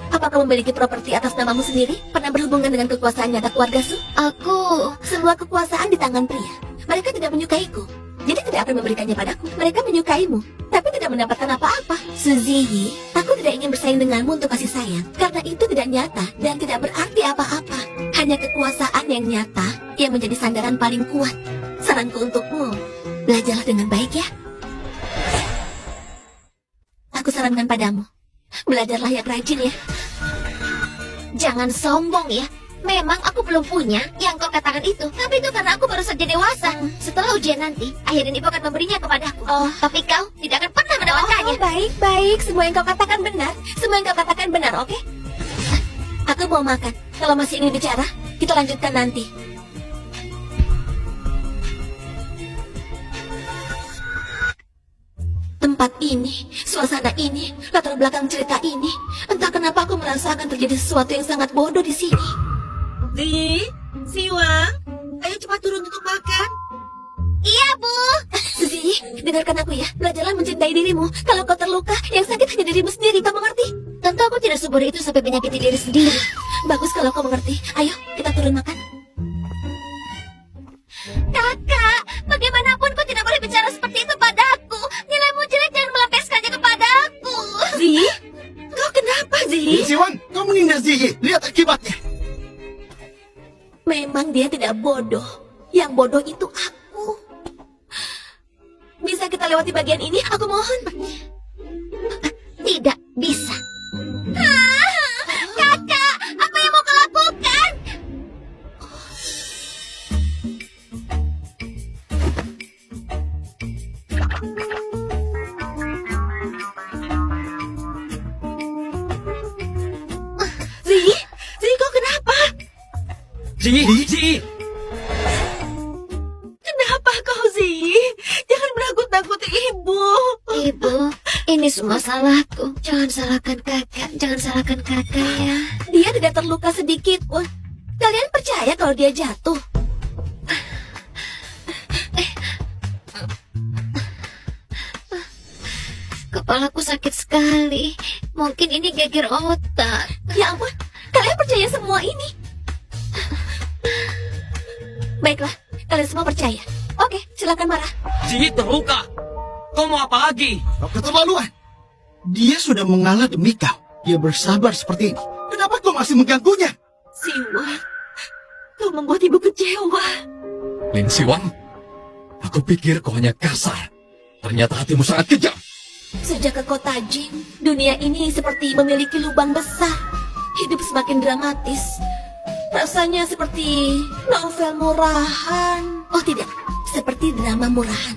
Apakah memiliki properti atas namamu sendiri? Pernah berhubungan dengan kekuasaan nyata keluarga Su? Aku... Semua kekuasaan di tangan pria. Mereka tidak menyukaiku. Jadi tidak akan memberikannya padaku. Mereka menyukaimu. Tapi tidak mendapatkan apa-apa. Suziyi, aku tidak ingin bersaing denganmu untuk kasih sayang. Karena itu tidak nyata dan tidak berarti apa-apa. Hanya kekuasaan yang nyata yang menjadi sandaran paling kuat. Saranku untukmu, belajarlah dengan baik ya. Aku sarankan padamu. Belajarlah yang rajin ya. Jangan sombong ya. Memang aku belum punya yang kau katakan itu. Tapi itu karena aku baru saja dewasa. Setelah ujian nanti, ayah dan ibu akan memberinya kepadaku. Tapi kau tidak akan pernah mendapatkannya. Baik. Semua yang kau katakan benar. Semua yang kau katakan benar, oke? Aku mau makan. Kalau masih ingin bicara, kita lanjutkan nanti. Tempat ini, suasana ini, latar belakang cerita ini. Entah kenapa aku merasakan terjadi sesuatu yang sangat bodoh di sini. Siwang, ayo cepat turun untuk makan. Iya, Bu. Suzy, dengarkan aku ya. Belajarlah mencintai dirimu. Kalau kau terluka, yang sakit hanya dirimu sendiri. Kau mengerti? Tentu aku tidak subur itu sampai menyakiti diri sendiri. Bagus kalau kau mengerti. Ayo, kita turun makan. Kakak, bagaimanapun kau tidak boleh bicara seperti itu padaku. Nilaimu jelek dan melampiaskannya kepadaku. Zi, kau kenapa Zi? Siwang, kau menghina Ziyi. Lihat akibatnya. Memang dia tidak bodoh. Yang bodoh itu aku. Bisa kita lewati bagian ini? Aku mohon. Tidak bisa. Kakak, apa yang mau kau lakukan? Zi, kau kenapa? Zi. Kenapa kau Zi? Jangan menakut-nakuti ibu. Ibu, ini semua salahku. Jangan salahkan kakak ya. Dia tidak terluka sedikit pun. Kalian percaya kalau dia jatuh? Kepalaku sakit sekali. Mungkin ini geger otak. Ya ampun, kalian percaya semua ini? Baiklah, kalian semua percaya. Oke, silakan marah. Zi terluka. Kau mau apa lagi? Kau keterlaluan. Dia sudah mengalah demi kau. Dia bersabar seperti ini. Kenapa kau masih mengganggunya? Siwang, kau membuat ibu kecewa. Lin Siwang, aku pikir kau hanya kasar. Ternyata hatimu sangat kejam. Sejak ke kota Jin, dunia ini seperti memiliki lubang besar. Hidup semakin dramatis. Rasanya seperti novel murahan. Oh tidak, seperti drama murahan.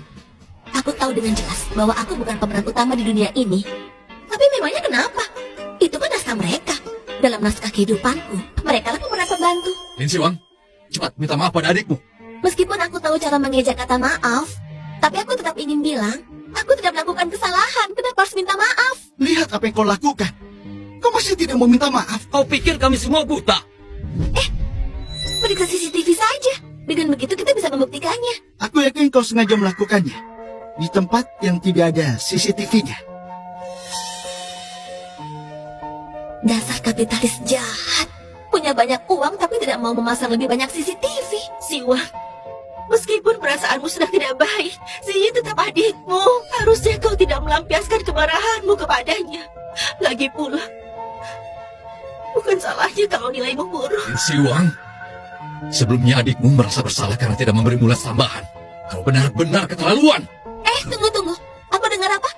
Aku tahu dengan jelas bahwa aku bukan pemeran utama di dunia ini. Tapi memangnya kenapa? Itu kan naskah mereka. Dalam naskah kehidupanku, mereka lah pemeran pembantu. Lin Siwang, cepat minta maaf pada adikmu. Meskipun aku tahu cara mengejak kata maaf, tapi aku tetap ingin bilang, aku tidak melakukan kesalahan. Kenapa harus minta maaf? Lihat apa yang kau lakukan. Kau masih tidak mau minta maaf. Kau pikir kami semua buta? Periksa CCTV saja. Dengan begitu kita bisa membuktikannya. Aku yakin kau sengaja melakukannya. Di tempat yang tidak ada CCTV-nya. Dasar kapitalis jahat. Punya banyak uang tapi tidak mau memasang lebih banyak CCTV. Siwang, meskipun perasaanmu sudah tidak baik, Zi tetap adikmu. Harusnya kau tidak melampiaskan kemarahanmu kepadanya. Lagi pula, bukan salahnya kalau nilaimu buruk. Lin Siwang, sebelumnya adikmu merasa bersalah karena tidak memberi mulas tambahan. Kau benar-benar keterlaluan. Tunggu. Aku dengar apa?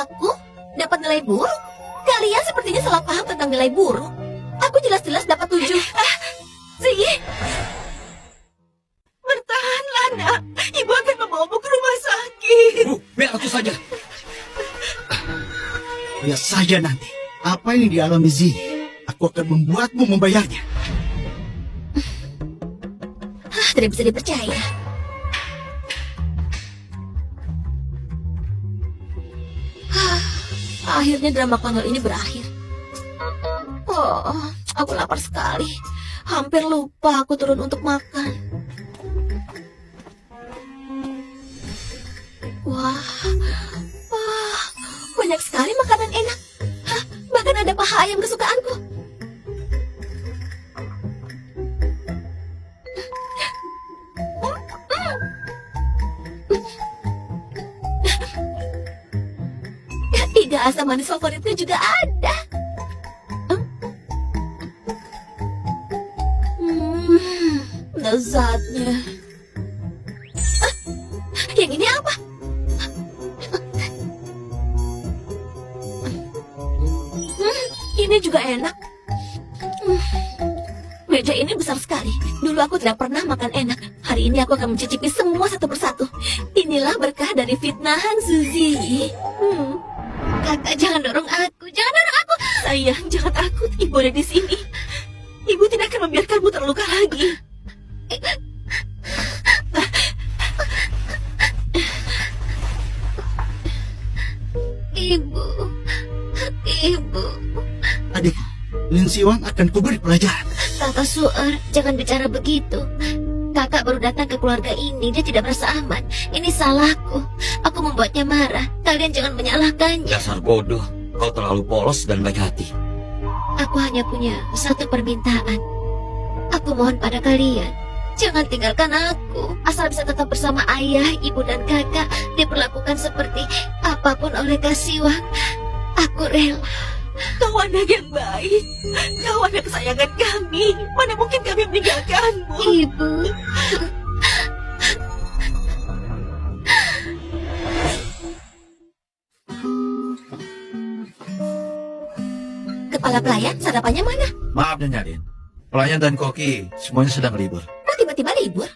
Aku dapat nilai buruk? Kalian sepertinya salah paham tentang nilai buruk. Aku jelas-jelas dapat 7. Zi, bertahanlah nak. Ibu akan membawamu ke rumah sakit. Bu, biar aku saja. Lihat saja nanti. Apa yang dialami Ziyi aku akan membuatmu membayarnya. Tidak bisa dipercaya. Akhirnya drama konyol ini berakhir. Oh, aku lapar sekali. Hampir lupa aku turun untuk makan. Wah, banyak sekali makanan enak. Hah, bahkan ada paha ayam kesukaanku. Iga asam manis favoritnya juga ada. Lezatnya. Yang ini apa? Ini juga enak. Meja ini besar sekali. Dulu aku tidak pernah makan enak. Hari ini aku akan mencicipi semua satu persatu. Inilah berkah dari fitnahan Suzy. Kakak, jangan dorong aku. Jangan dorong aku. Sayang, jangan takut. Ibu ada di sini. Ibu tidak akan membiarkanmu terluka lagi. Ibu. Ibu. Adik, Lin Siwang akan kuberi pelajaran. Kakak Suer, jangan bicara begitu. Kakak baru datang ke keluarga ini, dia tidak merasa aman. Ini salahku. Aku membuatnya marah. Kalian jangan menyalahkannya. Dasar bodoh. Kau terlalu polos dan baik hati. Aku hanya punya satu permintaan. Aku mohon pada kalian, jangan tinggalkan aku. Asal bisa tetap bersama ayah, ibu, dan kakak. Diperlakukan seperti apapun oleh Kak Siwang. Aku rela. Kau anak yang baik. Kau anak kesayangan kami. Mana mungkin kami meninggalkanmu. Ibu. Kepala pelayan, sarapannya mana? Maaf Nyonya Lin, pelayan dan koki semuanya sedang libur. Kok tiba-tiba libur?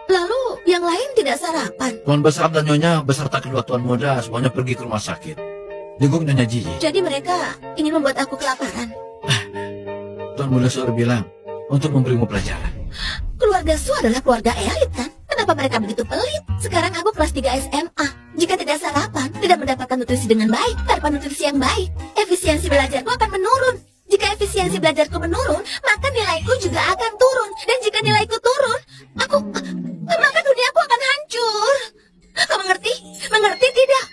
Lalu yang lain tidak sarapan? Tuan besar dan Nyonya beserta kedua tuan muda semuanya pergi ke rumah sakit. Jenguk Nyonya Jiji. Jadi mereka ingin membuat aku kelaparan. Tuan muda suruh bilang untuk memberimu pelajaran. Keluarga Su adalah keluarga elit kan? Kenapa mereka begitu pelit? Sekarang aku kelas 3 SMA. Jika tidak sarapan, tidak mendapatkan nutrisi dengan baik. Tanpa nutrisi yang baik, efisiensi belajarku akan menurun. Jika efisiensi belajarku menurun, maka nilaiku juga akan turun. Dan jika nilaiku turun, maka duniaku akan hancur. Kau mengerti? Mengerti tidak?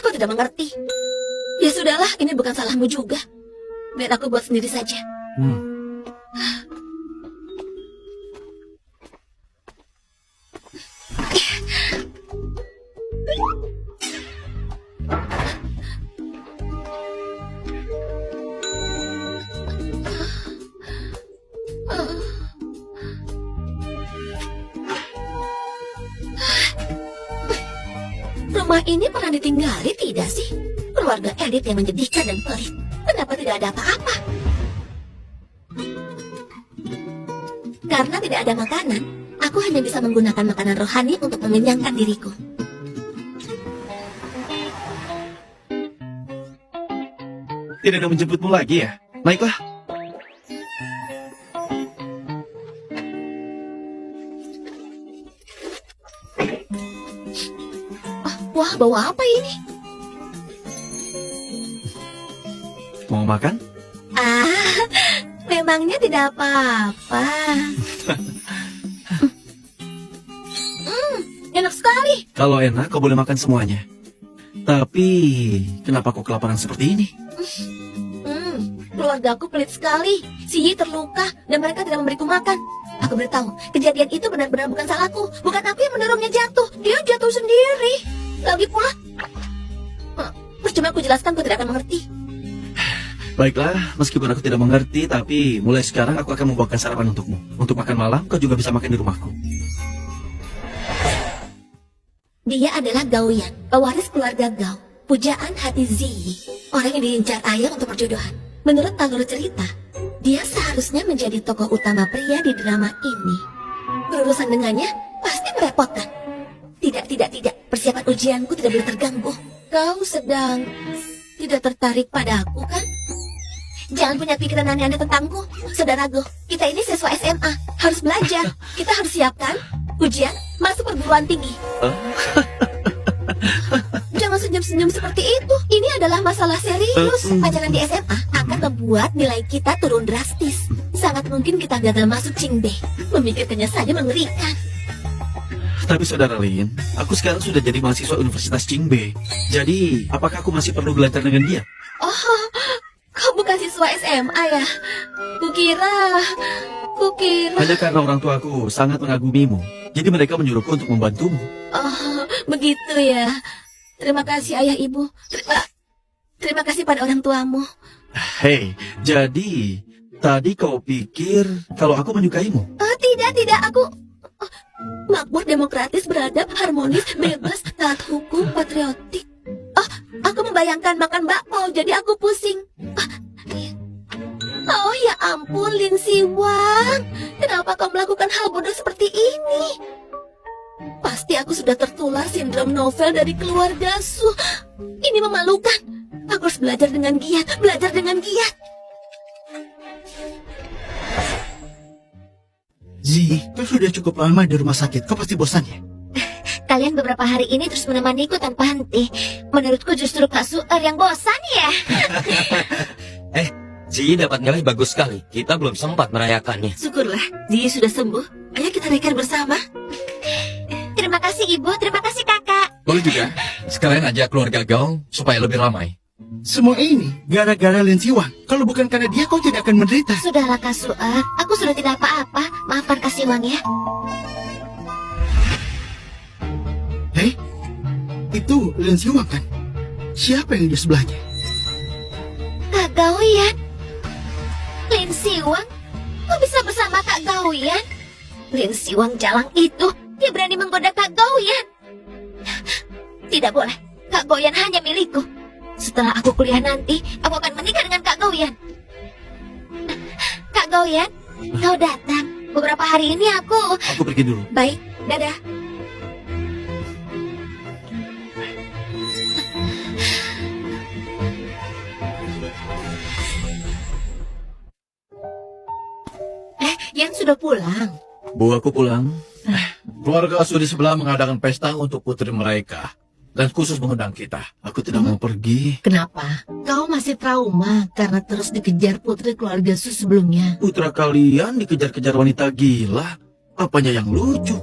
Aku tidak mengerti. Ya sudahlah, ini bukan salahmu juga. Biar aku buat sendiri saja. Rumah ini pernah ditinggali tidak sih? Keluarga elit yang menyedihkan dan pelit. Kenapa tidak ada apa-apa? Karena tidak ada makanan, aku hanya bisa menggunakan makanan rohani untuk mengenyangkan diriku. Tidak ada menjemputmu lagi ya? Naiklah. Wah, bau apa ini? Mau makan? Memangnya tidak apa-apa. Enak sekali. Kalau enak kau boleh makan semuanya. Tapi kenapa kau kelaparan seperti ini? Keluarga aku pelit sekali. Si Yi terluka dan mereka tidak memberiku makan. Aku beritahu, kejadian itu benar-benar bukan salahku. Bukan aku yang mendorongnya jatuh. Dia jatuh sendiri. Lagi pula, percuma aku jelaskan, kau tidak akan mengerti. Baiklah, meskipun aku tidak mengerti, tapi mulai sekarang aku akan membuatkan sarapan untukmu. Untuk makan malam, kau juga bisa makan di rumahku. Dia adalah Gao Yan, pewaris keluarga Gao. Pujaan hati Ziyi, orang yang diincar ayah untuk perjodohan. Menurut alur cerita, dia seharusnya menjadi tokoh utama pria di drama ini. Berurusan dengannya pasti merepotkan. Tidak. Persiapan ujianku tidak boleh terganggu. Kau sedang tidak tertarik padaku, kan? Jangan punya pikiran aneh-aneh tentangku. Saudara Go, kita ini siswa SMA. Harus belajar. Kita harus siapkan ujian masuk perguruan tinggi. Jangan senyum-senyum seperti itu. Ini adalah masalah serius. Pacaran di SMA akan membuat nilai kita turun drastis. Sangat mungkin kita gagal masuk Qingbe. Memikirkannya saja mengerikan. Tapi saudara Lin, aku sekarang sudah jadi mahasiswa Universitas Qingbe. Jadi, apakah aku masih perlu belajar dengan dia? Oh, kau bukan siswa SMA ya? Kukira... Hanya karena orang tuaku sangat mengagumimu. Jadi mereka menyuruhku untuk membantumu. Oh, begitu ya. Terima kasih ayah ibu. Terima kasih pada orang tuamu. Hei, jadi tadi kau pikir kalau aku menyukaimu? Oh, tidak, aku makmur, demokratis, beradab, harmonis, bebas, taat hukum, patriotik. Oh, aku membayangkan makan bakpao, jadi aku pusing. Oh, ya ampun, Lin Siwang. Kenapa kau melakukan hal bodoh seperti ini? Pasti aku sudah tertular sindrom novel dari keluarga Su. Ini memalukan. Aku harus belajar dengan giat, Zi, kau sudah cukup lama di rumah sakit. Kau pasti bosan ya? Kalian beberapa hari ini terus menemaniku tanpa henti. Menurutku justru Kak Suer yang bosan ya. Ji dapat nilai bagus sekali. Kita belum sempat merayakannya. Syukurlah, Ziyi sudah sembuh. Ayo kita rayakan bersama. Terima kasih Ibu, terima kasih Kakak. Boleh juga. Sekalian ajak keluarga Gao supaya lebih ramai. Semua ini gara-gara Lin Siwang. Kalau bukan karena dia, kau tidak akan menderita. Sudahlah Kak Suer, aku sudah tidak apa-apa. Maafkan Kak Siwang ya. Hei, itu Lin Siwang kan? Siapa yang di sebelahnya? Kak Gaoyan. Lin Siwang? Kok bisa bersama Kak Gaoyan? Lin Siwang jalang itu, dia berani menggoda Kak Gaoyan. Tidak boleh, Kak Gaoyan hanya milikku. Setelah aku kuliah nanti, aku akan menikah dengan Kak Gaoyan. Kak Gaoyan, kau datang. Beberapa hari ini aku... Aku pergi dulu. Baik, dadah. Yan sudah pulang. Bu, aku pulang. Keluarga Su di sebelah mengadakan pesta untuk putri mereka. Dan khusus mengundang kita. Aku tidak mau pergi. Kenapa? Kau masih trauma karena terus dikejar putri keluarga Su sebelumnya. Putra kalian dikejar-kejar wanita gila. Apanya yang lucu?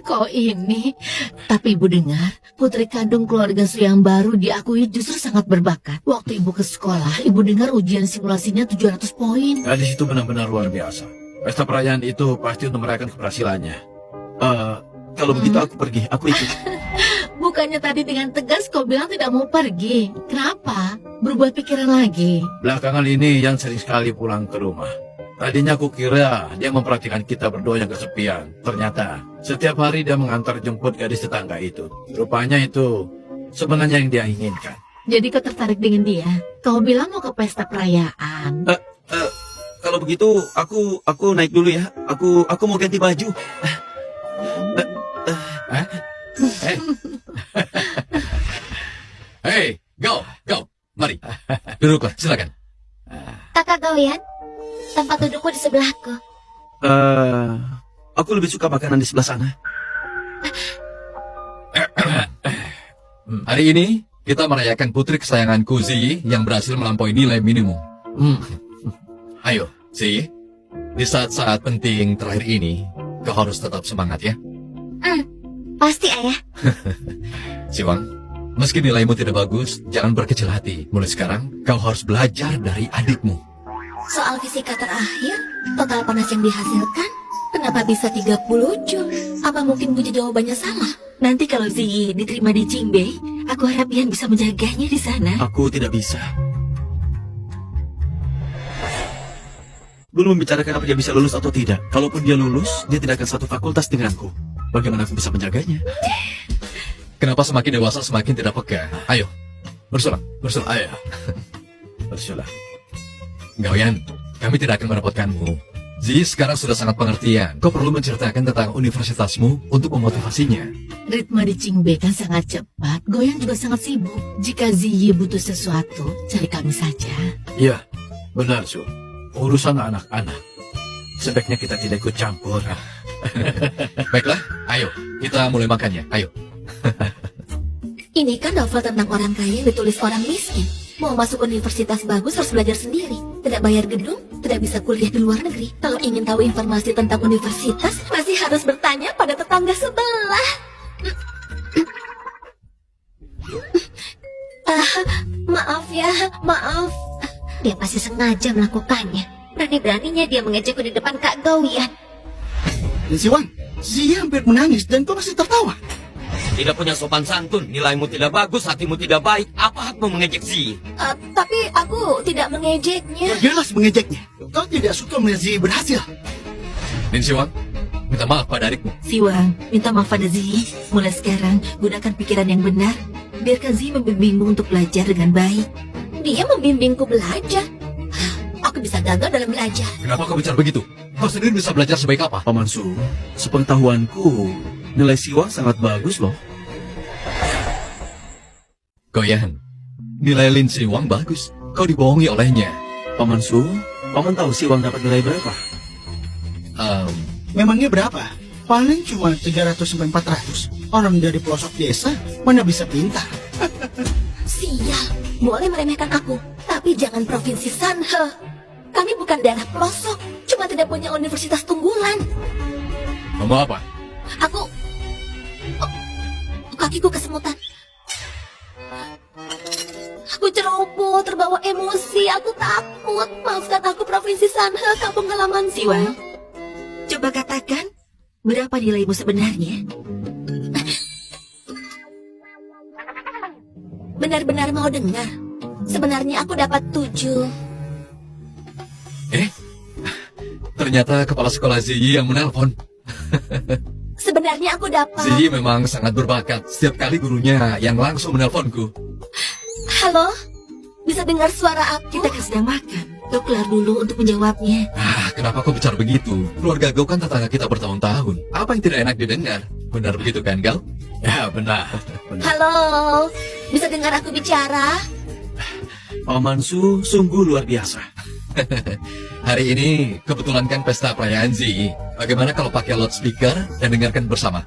Kau ini. Tapi ibu dengar, putri kandung keluarga Su yang baru diakui justru sangat berbakat. Waktu ibu ke sekolah, ibu dengar ujian simulasinya 700 poin. Gadis itu benar-benar luar biasa. Pesta perayaan itu pasti untuk merayakan keberhasilannya. Kalau begitu aku pergi. Aku ikut. Bukannya tadi dengan tegas kau bilang tidak mau pergi. Kenapa? Berubah pikiran lagi. Belakangan ini Yan sering sekali pulang ke rumah. Tadinya aku kira dia memperhatikan kita berdua yang kesepian. Ternyata setiap hari dia mengantar jemput gadis tetangga itu. Rupanya itu sebenarnya yang dia inginkan. Jadi kau tertarik dengan dia? Kau bilang mau ke pesta perayaan. Kalau begitu aku naik dulu ya. Aku mau ganti baju. Hei, Gao, mari. Duduklah, silakan. Kakak Gaoyan, tempat dudukku di sebelahku. Aku lebih suka makanan di sebelah sana. Hari ini kita merayakan putri kesayanganku Ziyi yang berhasil melampaui nilai minimum. Ayo, Ziyi, di saat-saat penting terakhir ini, kau harus tetap semangat ya. Pasti ayah. Siwang, meski nilaimu tidak bagus, jangan berkecil hati. Mulai sekarang, kau harus belajar dari adikmu. Soal fisika terakhir, total panas yang dihasilkan, kenapa bisa 30 Joule? Apa mungkin punya jawabannya salah? Nanti kalau Ziyi diterima di Qingbe, aku harap Yan bisa menjaganya di sana. Aku tidak bisa. Belum membicarakan apa dia bisa lulus atau tidak. Kalaupun dia lulus, dia tidak akan satu fakultas denganku. Bagaimana aku bisa menjaganya? Kenapa semakin dewasa semakin tidak peka? Ayo, bersulah. Ayo. Bersulah. Gaoyan, kami tidak akan merepotkanmu. Ziyi sekarang sudah sangat pengertian. Kau perlu menceritakan tentang universitasmu untuk memotivasinya. Ritme di Qingbe kan sangat cepat. Goyan juga sangat sibuk. Jika Ziyi butuh sesuatu, cari kami saja. Iya, Benar, Su. Urusan anak-anak. Sebaiknya kita tidak ikut campur. Baiklah, ayo, kita mulai makannya. Ayo. Ini kan novel tentang orang kaya yang ditulis orang miskin. Mau masuk universitas bagus harus belajar sendiri. Tidak bayar gedung, tidak bisa kuliah di luar negeri. Kalau ingin tahu informasi tentang universitas, masih harus bertanya pada tetangga sebelah. Maaf ya, maaf. Dia pasti sengaja melakukannya. Berani-beraninya dia mengejekku di depan Kak Gowian. Lin Siwang, Ziyi hampir menangis dan kau masih tertawa. Tidak punya sopan santun, nilaimu tidak bagus, hatimu tidak baik. Apa hakmu mengejek Ziyi? Tapi aku tidak mengejeknya. Jelas mengejeknya. Kau tidak suka melihat Ziyi berhasil. Lin Siwang, minta maaf pada adikmu. Siwang, minta maaf pada Ziyi. Mulai sekarang, gunakan pikiran yang benar. Biarkan Ziyi membimbingmu untuk belajar dengan baik. Dia membimbingku belajar. Aku bisa gagal dalam belajar. Kenapa kau bicara begitu? Kau sendiri bisa belajar sebaik apa? Paman Su, sepengetahuanku, nilai Siwang sangat bagus loh. Goyan, nilai Lin Siwang bagus. Kau dibohongi olehnya. Paman Su, Paman tahu Siwang dapat nilai berapa? Memangnya berapa? Paling cuma 300 sampai 400. Orang dari pelosok desa mana bisa pintar. Sial, boleh meremehkan aku, tapi jangan provinsi Sanhe. Kami bukan daerah pelosok, cuma tidak punya universitas tunggulan. Ngomong apa? Aku... Oh, kakiku kesemutan. Aku ceroboh, terbawa emosi, aku takut. Maafkan aku provinsi Sanhe, kampung halamanku. Siwang, coba katakan, berapa nilaimu sebenarnya? Benar-benar mau dengar? Sebenarnya aku dapat 7. Ternyata kepala sekolah Ziyi yang menelpon. Sebenarnya aku dapat... Ziyi memang sangat berbakat. Setiap kali gurunya yang langsung menelponku. Halo? Bisa dengar suara aku? Kita kan sedang makan. Kau keluar dulu untuk menjawabnya. Kenapa kau bicara begitu? Keluarga kau kan tetangga kita bertahun-tahun. Apa yang tidak enak didengar? Benar begitu kan kau? Ya, benar. Halo? Bisa dengar aku bicara? Paman Su sungguh luar biasa. Hari ini kebetulan kan pesta perayaan Ziyi. Bagaimana kalau pakai loudspeaker dan dengarkan bersama?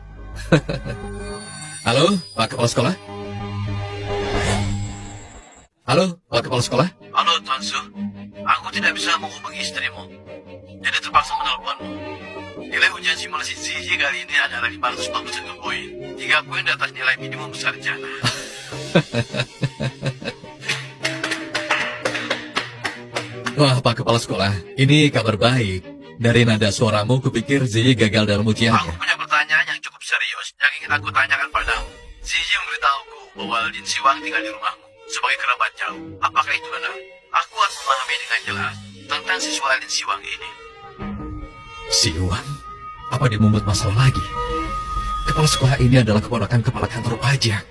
Halo, Pak Kepala Sekolah? Halo, Pak Kepala Sekolah? Halo, Tuan Su. Aku tidak bisa menghubungi istrimu. Jadi terpaksa menelponmu. Nilai ujian simulasi Ziyi kali ini adalah 541 poin. 3 poin di atas nilai minimum sarjana. Wah, Pak Kepala Sekolah, ini kabar baik. Dari nada suaramu, kupikir Ziyi gagal dalam Aku ujiannya. punya pertanyaan yang cukup serius yang ingin aku tanyakan padamu. Ziyi memberitahuku bahwa Lin Siwang tinggal di rumahmu sebagai kerabat jauh. Apakah itu benar? Aku harus memahami dengan jelas tentang siswa Lin Siwang ini. Siwang? Apa dia membuat masalah lagi? Kepala sekolah ini adalah keponakan kepala kantor pajak.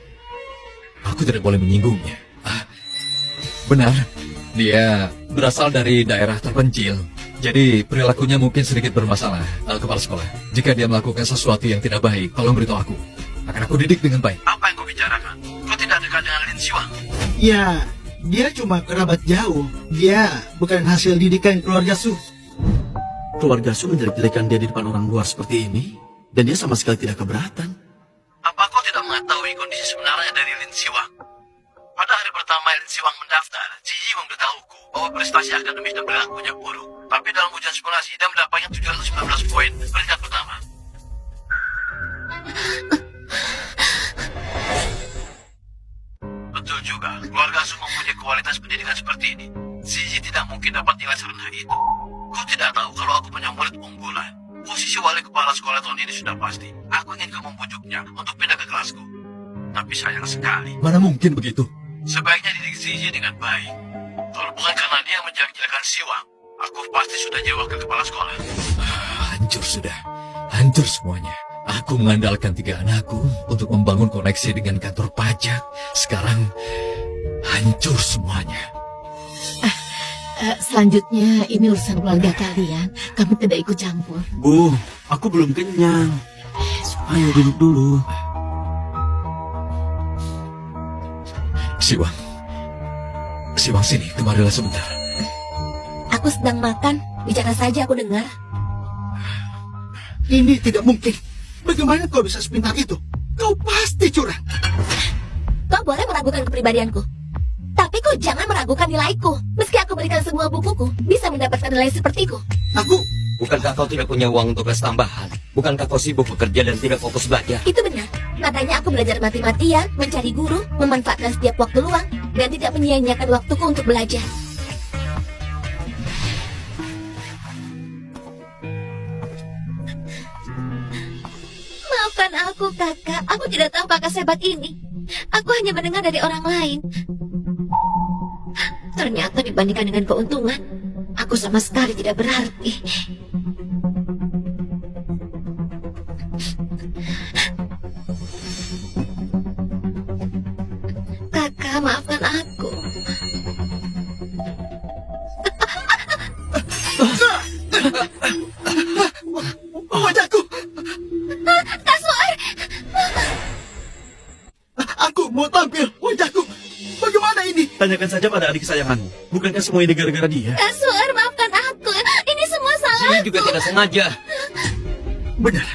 Aku tidak boleh menyinggungnya. Benar, dia berasal dari daerah terpencil. Jadi perilakunya mungkin sedikit bermasalah, Kepala sekolah. Jika dia melakukan sesuatu yang tidak baik, tolong beritahu aku. Akan aku didik dengan baik. Apa yang kau bicarakan? Kau tidak dekat dengan Lin Siwang? Ya, dia cuma kerabat jauh. Dia bukan hasil didikan keluarga Su. Keluarga Su menjelek-jelekan dia di depan orang luar seperti ini, dan dia sama sekali tidak keberatan. Apa kau tidak mengetahui kondisi sebenarnya dari Lin Siwang? Pada hari pertama Lin Siwang mendaftar, Ziyi memberitahuku bahwa prestasi akademis dan perilakunya buruk. Tapi dalam ujian simulasi, dia mendapatkan 719 poin, peringkat pertama. Betul juga, keluarga Su mempunyai kualitas pendidikan seperti ini. Ziyi tidak mungkin dapat nilai serendah itu. Kau tidak tahu kalau aku punya murid unggulan. Posisi wali kepala sekolah tahun ini sudah pasti. Aku ingin kamu membujuknya untuk pindah ke kelasku. Tapi sayang sekali, Mana mungkin begitu? sebaiknya didik Ziyi dengan baik. Kalau bukan karena dia menjelek-jelekan Siwang, aku pasti sudah jadi wakil kepala sekolah. Hancur sudah. Hancur semuanya. Aku mengandalkan 3 anakku untuk membangun koneksi dengan kantor pajak. Sekarang hancur semuanya. Selanjutnya, ini urusan keluarga kalian. Kami tidak ikut campur. Bu, aku belum kenyang. Ayo duduk dulu. Siwang. Siwang sini, kemarilah sebentar. Aku sedang makan, bicara saja aku dengar. Ini tidak mungkin. Bagaimana kau bisa sepintar itu? Kau pasti curang. Kau boleh meragukan kepribadianku, tapi kau jangan meragukan nilaiku. Meski aku berikan semua bukuku, bisa mendapatkan nilai sepertiku. Aku Bukankah kau tidak punya uang untuk les tambahan? Bukankah kau sibuk bekerja dan tidak fokus belajar? Itu benar. Makanya aku belajar mati-matian, mencari guru, memanfaatkan setiap waktu luang, dan tidak menyia-nyiakan waktuku untuk belajar. Maafkan aku, kakak. Aku tidak tahu kakak sehebat ini. Aku hanya mendengar dari orang lain. Ternyata dibandingkan dengan keuntungan, aku sama sekali tidak berarti. Kakak, maafkan aku. wajahku. Kak Suar, Aku mau tampil wajahku. Bagaimana ini? Tanyakan saja pada adik kesayanganmu. Bukankah semua ini gara-gara dia? Kak Suar, maafkan aku. Ini semua salah. Ini juga tidak sengaja. Benar.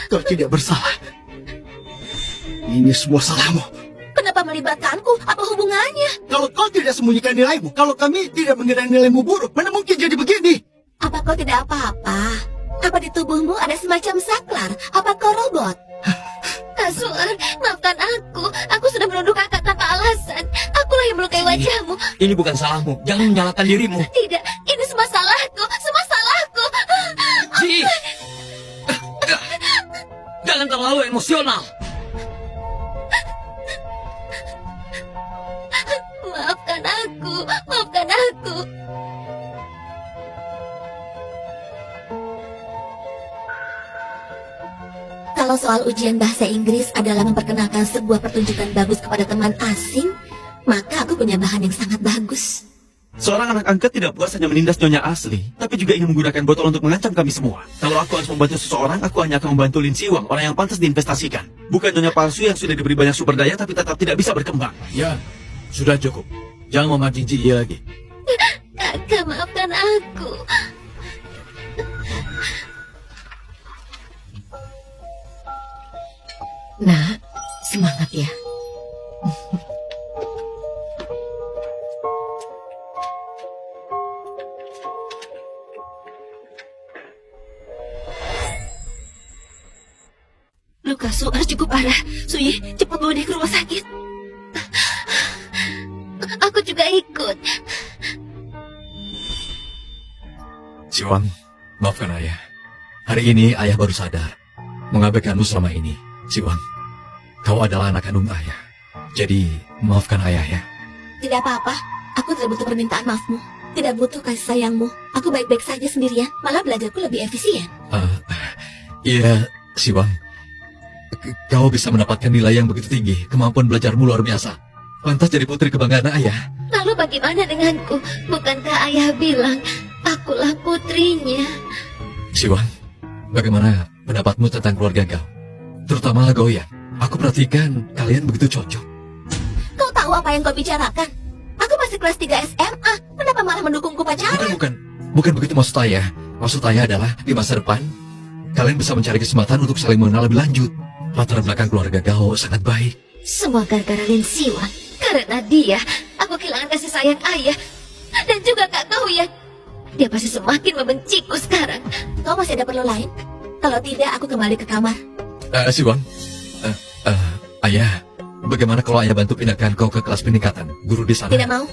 Kau tidak bersalah. Ini semua salahmu. Kenapa melibatkanku? Apa hubungannya? Kalau kau tidak sembunyikan nilaimu, kalau kami tidak mengira nilaimu buruk, mana mungkin jadi begini? Apa kau tidak apa-apa? Apa di tubuhmu ada semacam saklar? Apa kau robot? Kak Suar, maafkan aku. Aku sudah menuduh kakak tanpa alasan. Akulah yang melukai wajahmu. Ini bukan salahmu. Jangan menyalahkan dirimu. Tidak, ini semua salahku. Semua salahku. Ji! Jangan terlalu emosional. Maafkan aku. Maafkan aku. Kalau soal ujian bahasa Inggris adalah memperkenalkan sebuah pertunjukan bagus kepada teman asing, maka aku punya bahan yang sangat bagus. Seorang anak angkat tidak puas hanya menindas nyonya asli, tapi juga ingin menggunakan botol untuk mengancam kami semua. Kalau aku harus membantu seseorang, aku hanya akan membantu Lin Siwang, orang yang pantas diinvestasikan. Bukan nyonya palsu yang sudah diberi banyak sumber daya tapi tetap tidak bisa berkembang. Ya, sudah cukup. Jangan memancing Ji lagi. Kakak, maafkan aku. Nak, semangat ya. Luka Suar cukup parah. Suyi, cepat bawa dia ke rumah sakit. Aku juga ikut. Siwang, maafkan ayah. Hari ini ayah baru sadar mengabaikanmu selama ini. Siwang, kau adalah anak kandung ayah. Jadi, maafkan ayah ya. Tidak apa-apa. Aku tidak butuh permintaan maafmu. Tidak butuh kasih sayangmu. Aku baik-baik saja sendirian. Malah belajarku lebih efisien. Iya, Siwang. Kau bisa mendapatkan nilai yang begitu tinggi. Kemampuan belajarmu luar biasa. Pantas jadi putri kebanggaan ayah. Lalu bagaimana denganku? Bukankah ayah bilang akulah putrinya? Siwang, bagaimana pendapatmu tentang keluarga kau? Terutama Goyang. Aku perhatikan kalian begitu cocok. Kau tahu apa yang kau bicarakan? Aku masih kelas 3 SMA. Kenapa malah mendukungku pacaran? Bukan begitu maksud ayah. Maksud ayah adalah di masa depan kalian bisa mencari kesempatan untuk saling mengenal lebih lanjut. Latar belakang keluarga kau sangat baik. Semua gara-gara Lin Siwang. Karena dia, aku kehilangan kasih sayang ayah. Dan juga Kak Goyang. Dia pasti semakin membenciku sekarang. Kau masih ada perlu lain? Kalau tidak, aku kembali ke kamar. Siwang, ayah, bagaimana kalau ayah bantu pindahkan kau ke kelas peningkatan? Guru di sana. Tidak mau.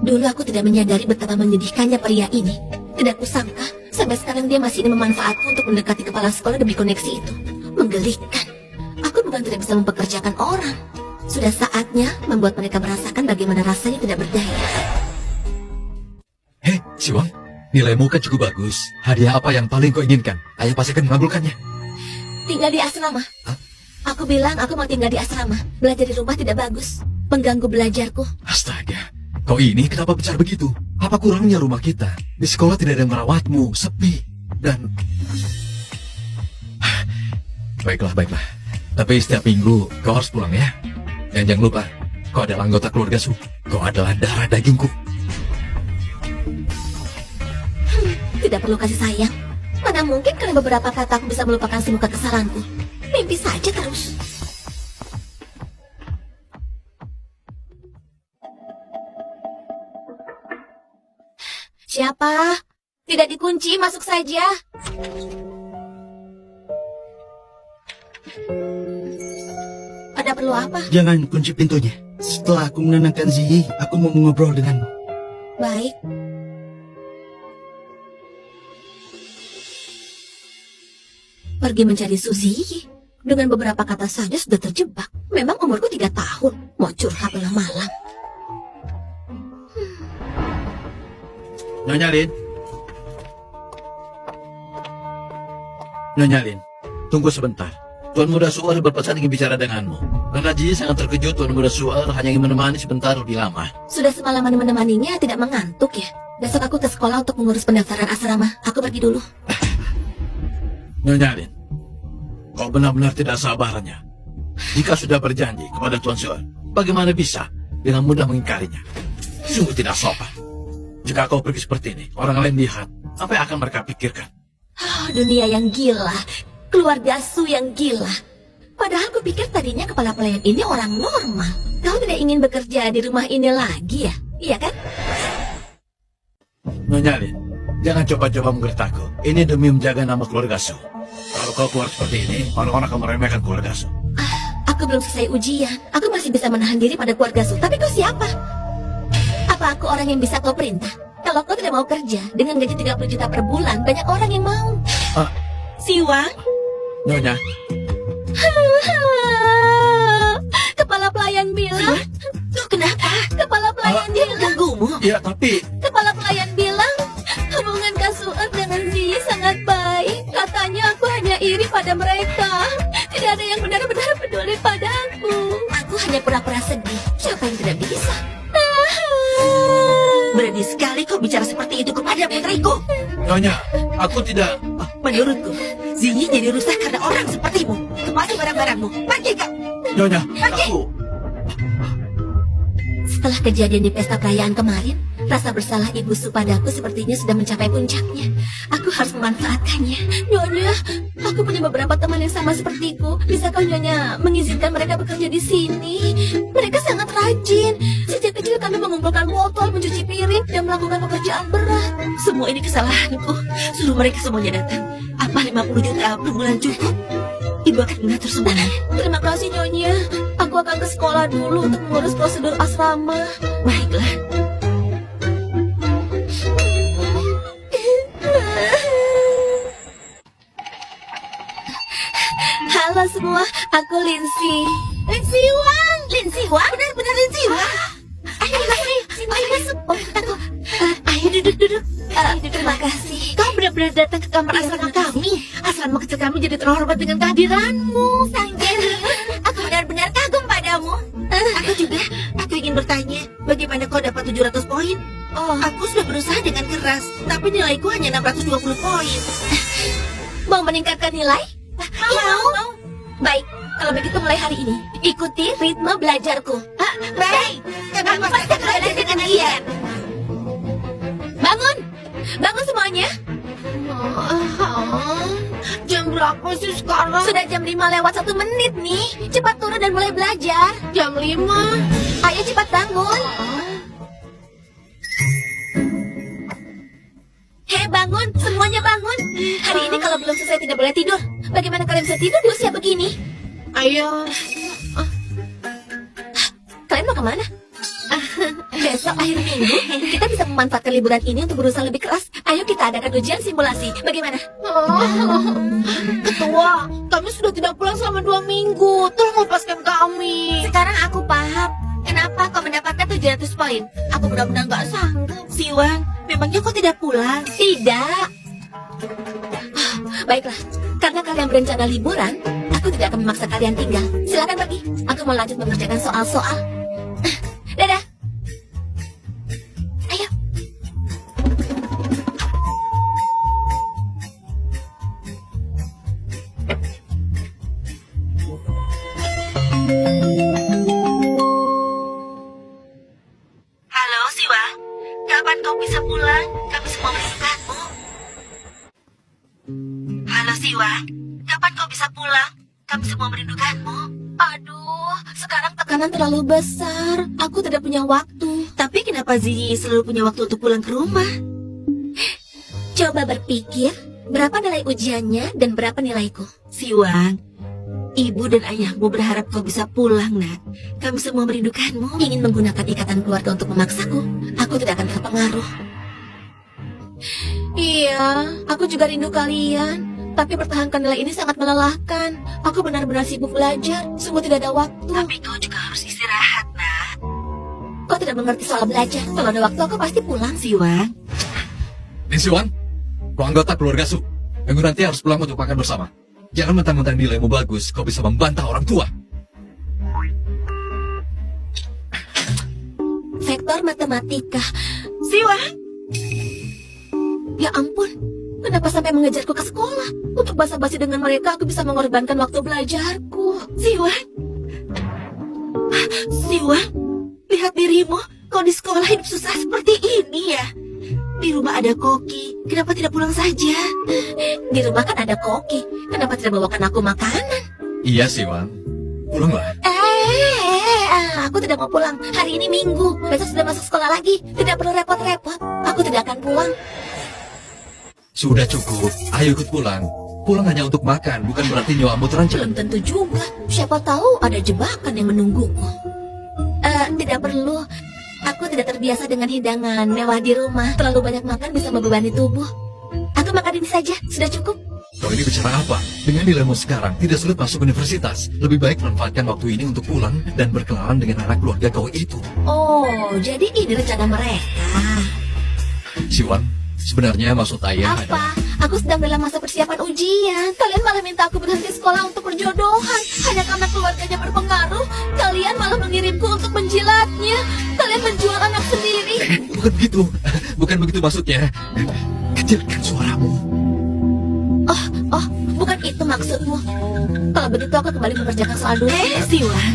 Dulu aku tidak menyadari betapa menyedihkannya pria ini. Tidak kusangka, sampai sekarang dia masih ingin memanfaatku untuk mendekati kepala sekolah demi koneksi itu. Menggelikan. Aku bukan tidak bisa mempekerjakan orang. Sudah saatnya membuat mereka merasakan bagaimana rasanya tidak berdaya. Hei, Siwang, nilaimu kan cukup bagus. Hadiah apa yang paling kau inginkan? Ayah pasti akan mengabulkannya. Tinggal di asrama. Hah? Aku bilang aku mau tinggal di asrama. Belajar di rumah tidak bagus. Mengganggu belajarku. Astaga, kau ini kenapa bicara begitu? Apa kurangnya rumah kita? Di sekolah tidak ada yang merawatmu, sepi. Dan... Baiklah. Tapi setiap minggu kau harus pulang ya. Dan jangan lupa, kau adalah anggota keluarga Su. Kau adalah darah dagingku. Tidak perlu kasih sayang. Mana mungkin karena beberapa kata aku bisa melupakan semua kesalahanku. Mimpi saja terus. Siapa? Tidak dikunci, masuk saja. Ada perlu apa? Jangan kunci pintunya. Setelah aku menenangkan Ziyi, aku mau ngobrol denganmu. Baik. Pergi mencari Suzy. Dengan beberapa kata saja sudah terjebak. Memang umurku 3 tahun. Mau curhat malam-malam. Nyonya Lin. Nyonya Lin, tunggu sebentar. Tuan Muda Suar berpesan ingin bicara denganmu. Karena Ji sangat terkejut Tuan Muda Suar hanya ingin menemani sebentar lebih lama. Sudah semalaman menemaninya, tidak mengantuk ya. Besok aku ke sekolah untuk mengurus pendaftaran asrama. Aku pergi dulu. Nyonya Lin, kau benar-benar tidak sabarnya. Jika sudah berjanji kepada Tuan Suar, bagaimana bisa dengan mudah mengingkarinya? Sungguh tidak sopan. Jika kau pergi seperti ini, orang lain lihat, apa yang akan mereka pikirkan? Dunia yang gila. Keluarga Su yang gila. Padahal aku pikir tadinya kepala pelayan ini orang normal. Kau tidak ingin bekerja di rumah ini lagi ya? Iya kan? Nyonya Lin, jangan coba-coba menggertakku. Ini demi menjaga nama keluarga Su. Kalau kau keluar seperti ini, orang-orang akan meremehkan keluarga Su. Aku belum selesai ujian. Aku masih bisa menahan diri pada keluarga Su. Tapi kau siapa? Apa aku orang yang bisa kau perintah? Kalau kau tidak mau kerja dengan gaji 30 juta per bulan, banyak orang yang mau. Siwang, Nyonya, Kepala pelayan bilang. Kenapa? Kepala pelayan bilang. ganggumu. ya tapi Kepala pelayan bilang hubungan Kak Suat dengan Ziyi sangat baik. Katanya aku hanya iri pada mereka. Tidak ada yang benar-benar peduli padaku. Aku hanya pura-pura sedih. Siapa yang tidak bisa? Berani sekali kau bicara seperti itu kepada putriku. Nyonya, aku tidak. Menurutku, Ziyi jadi rusak karena orang sepertimu. Kembali barang-barangmu. Pergi kau. Nyonya, aku. Setelah kejadian di pesta perayaan kemarin, rasa bersalah Ibu Su padaku sepertinya sudah mencapai puncaknya. Aku harus memanfaatkannya. Nyonya, aku punya beberapa teman yang sama sepertiku. Bisakah Nyonya mengizinkan mereka bekerja di sini? Mereka sangat rajin. Sejak kecil kami mengumpulkan botol, mencuci piring, dan melakukan pekerjaan berat. Semua ini kesalahanku. Suruh mereka semuanya datang. Apa 50 juta per bulan cukup? Ibu akan mengatur semuanya. Terima kasih Nyonya. Aku akan ke sekolah dulu untuk mengurus prosedur asrama. Baiklah. Halo semua, aku Lindsay. Lindsay Wang. Lindsay Wang? Benar-benar Lindsay Wang. Ayo masuk. Oh, aku. Ayo duduk. Terima kasih. Kau benar-benar datang ke kamar Iya, asrama terima kasih. kami. Asrama kecil kami jadi terhormat dengan kehadiranmu. Sanggen, aku benar-benar kagum padamu. Aku juga. Aku ingin bertanya, bagaimana kau dapat 700 poin? Oh, Aku sudah berusaha dengan keras, tapi nilaiku hanya 620 poin. mau meningkatkan nilai? Mau. Baik, kalau begitu mulai hari ini, ikuti ritme belajarku. Baik, Kamu pasti akan belajar dengan giat. Bangun semuanya. Jam berapa sih sekarang? Sudah jam 5 lewat 1 menit nih. Cepat turun dan mulai belajar. Jam 5. Ayo cepat bangun. Hei bangun, semuanya bangun. Hari ini kalau belum selesai tidak boleh tidur. Bagaimana kalian bisa tidur di usia begini? Ayo. Kalian mau kemana? Besok akhir minggu, kita bisa memanfaatkan liburan ini untuk berusaha lebih keras. Ayo kita adakan ujian simulasi. Bagaimana? Ketua, kami sudah tidak pulang selama 2 minggu. Tolong lepaskan kami. Sekarang aku paham. Kenapa kau mendapatkan 700 poin? Aku benar-benar nggak sanggup. Siwang, memangnya kau tidak pulang? Tidak. Baiklah, karena kalian berencana liburan, aku tidak akan memaksa kalian tinggal. Silakan pergi. Aku mau lanjut mengerjakan soal-soal. Dadah. Ayo. Kami semua merindukanmu. Aduh, sekarang tekanan terlalu besar. Aku tidak punya waktu. Tapi kenapa Ziyi selalu punya waktu untuk pulang ke rumah? Coba berpikir, berapa nilai ujiannya dan berapa nilaiku? Siwang, ibu dan ayahmu berharap kau bisa pulang, nak. Kami semua merindukanmu. Ingin menggunakan ikatan keluarga untuk memaksaku. Aku tidak akan terpengaruh. Iya, aku juga rindu kalian. Tapi pertahankan nilai ini sangat melelahkan. Aku benar-benar sibuk belajar. Sungguh tidak ada waktu. Tapi kau juga harus istirahat, nak. Kau tidak mengerti soal belajar. Kalau ada waktu, aku pasti pulang. Siwang, Lin Siwang, kau anggota keluarga Su. Minggu nanti harus pulang untuk makan bersama. Jangan mentang-mentang nilaimu bagus, kau bisa membantah orang tua. Vektor matematika. Siwang, Ya ampun, kenapa sampai mengejarku ke sekolah? Untuk basa-basi dengan mereka, aku bisa mengorbankan waktu belajarku. Siwang. Siwang, lihat dirimu. Kau di sekolah hidup susah seperti ini ya. Di rumah ada Koki. Kenapa tidak pulang saja? Di rumah kan ada Koki. Kenapa tidak bawakan aku makanan? Iya Siwang, pulanglah. Aku tidak mau pulang. Hari ini Minggu. Besok sudah masuk sekolah lagi. Tidak perlu repot-repot. Aku tidak akan pulang. Sudah cukup, ayo ikut pulang. Pulang hanya untuk makan, bukan berarti nyawamu terancam. Belum tentu juga. Siapa tahu ada jebakan yang menungguku. Tidak perlu. Aku tidak terbiasa dengan hidangan mewah di rumah. Terlalu banyak makan bisa membebani tubuh. Aku makan ini saja. Sudah cukup. Kau ini bicara apa? Dengan nilaimu sekarang, tidak sulit masuk universitas. Lebih baik manfaatkan waktu ini untuk pulang dan berkenalan dengan anak keluarga kau itu. Oh, jadi ini rencana mereka. Siwang, sebenarnya maksud ayah adalah... Apa? Aku sedang dalam masa persiapan ujian. Kalian malah minta aku berhenti sekolah untuk perjodohan. Hanya karena keluarganya berpengaruh. Kalian malah mengirimku untuk menjilatnya. Kalian menjual anak sendiri. Bukan begitu, bukan begitu maksudnya. Kecilkan suaramu. Oh, bukan itu maksudmu. Kalau begitu aku kembali mengerjakan soal dulu. Siwang,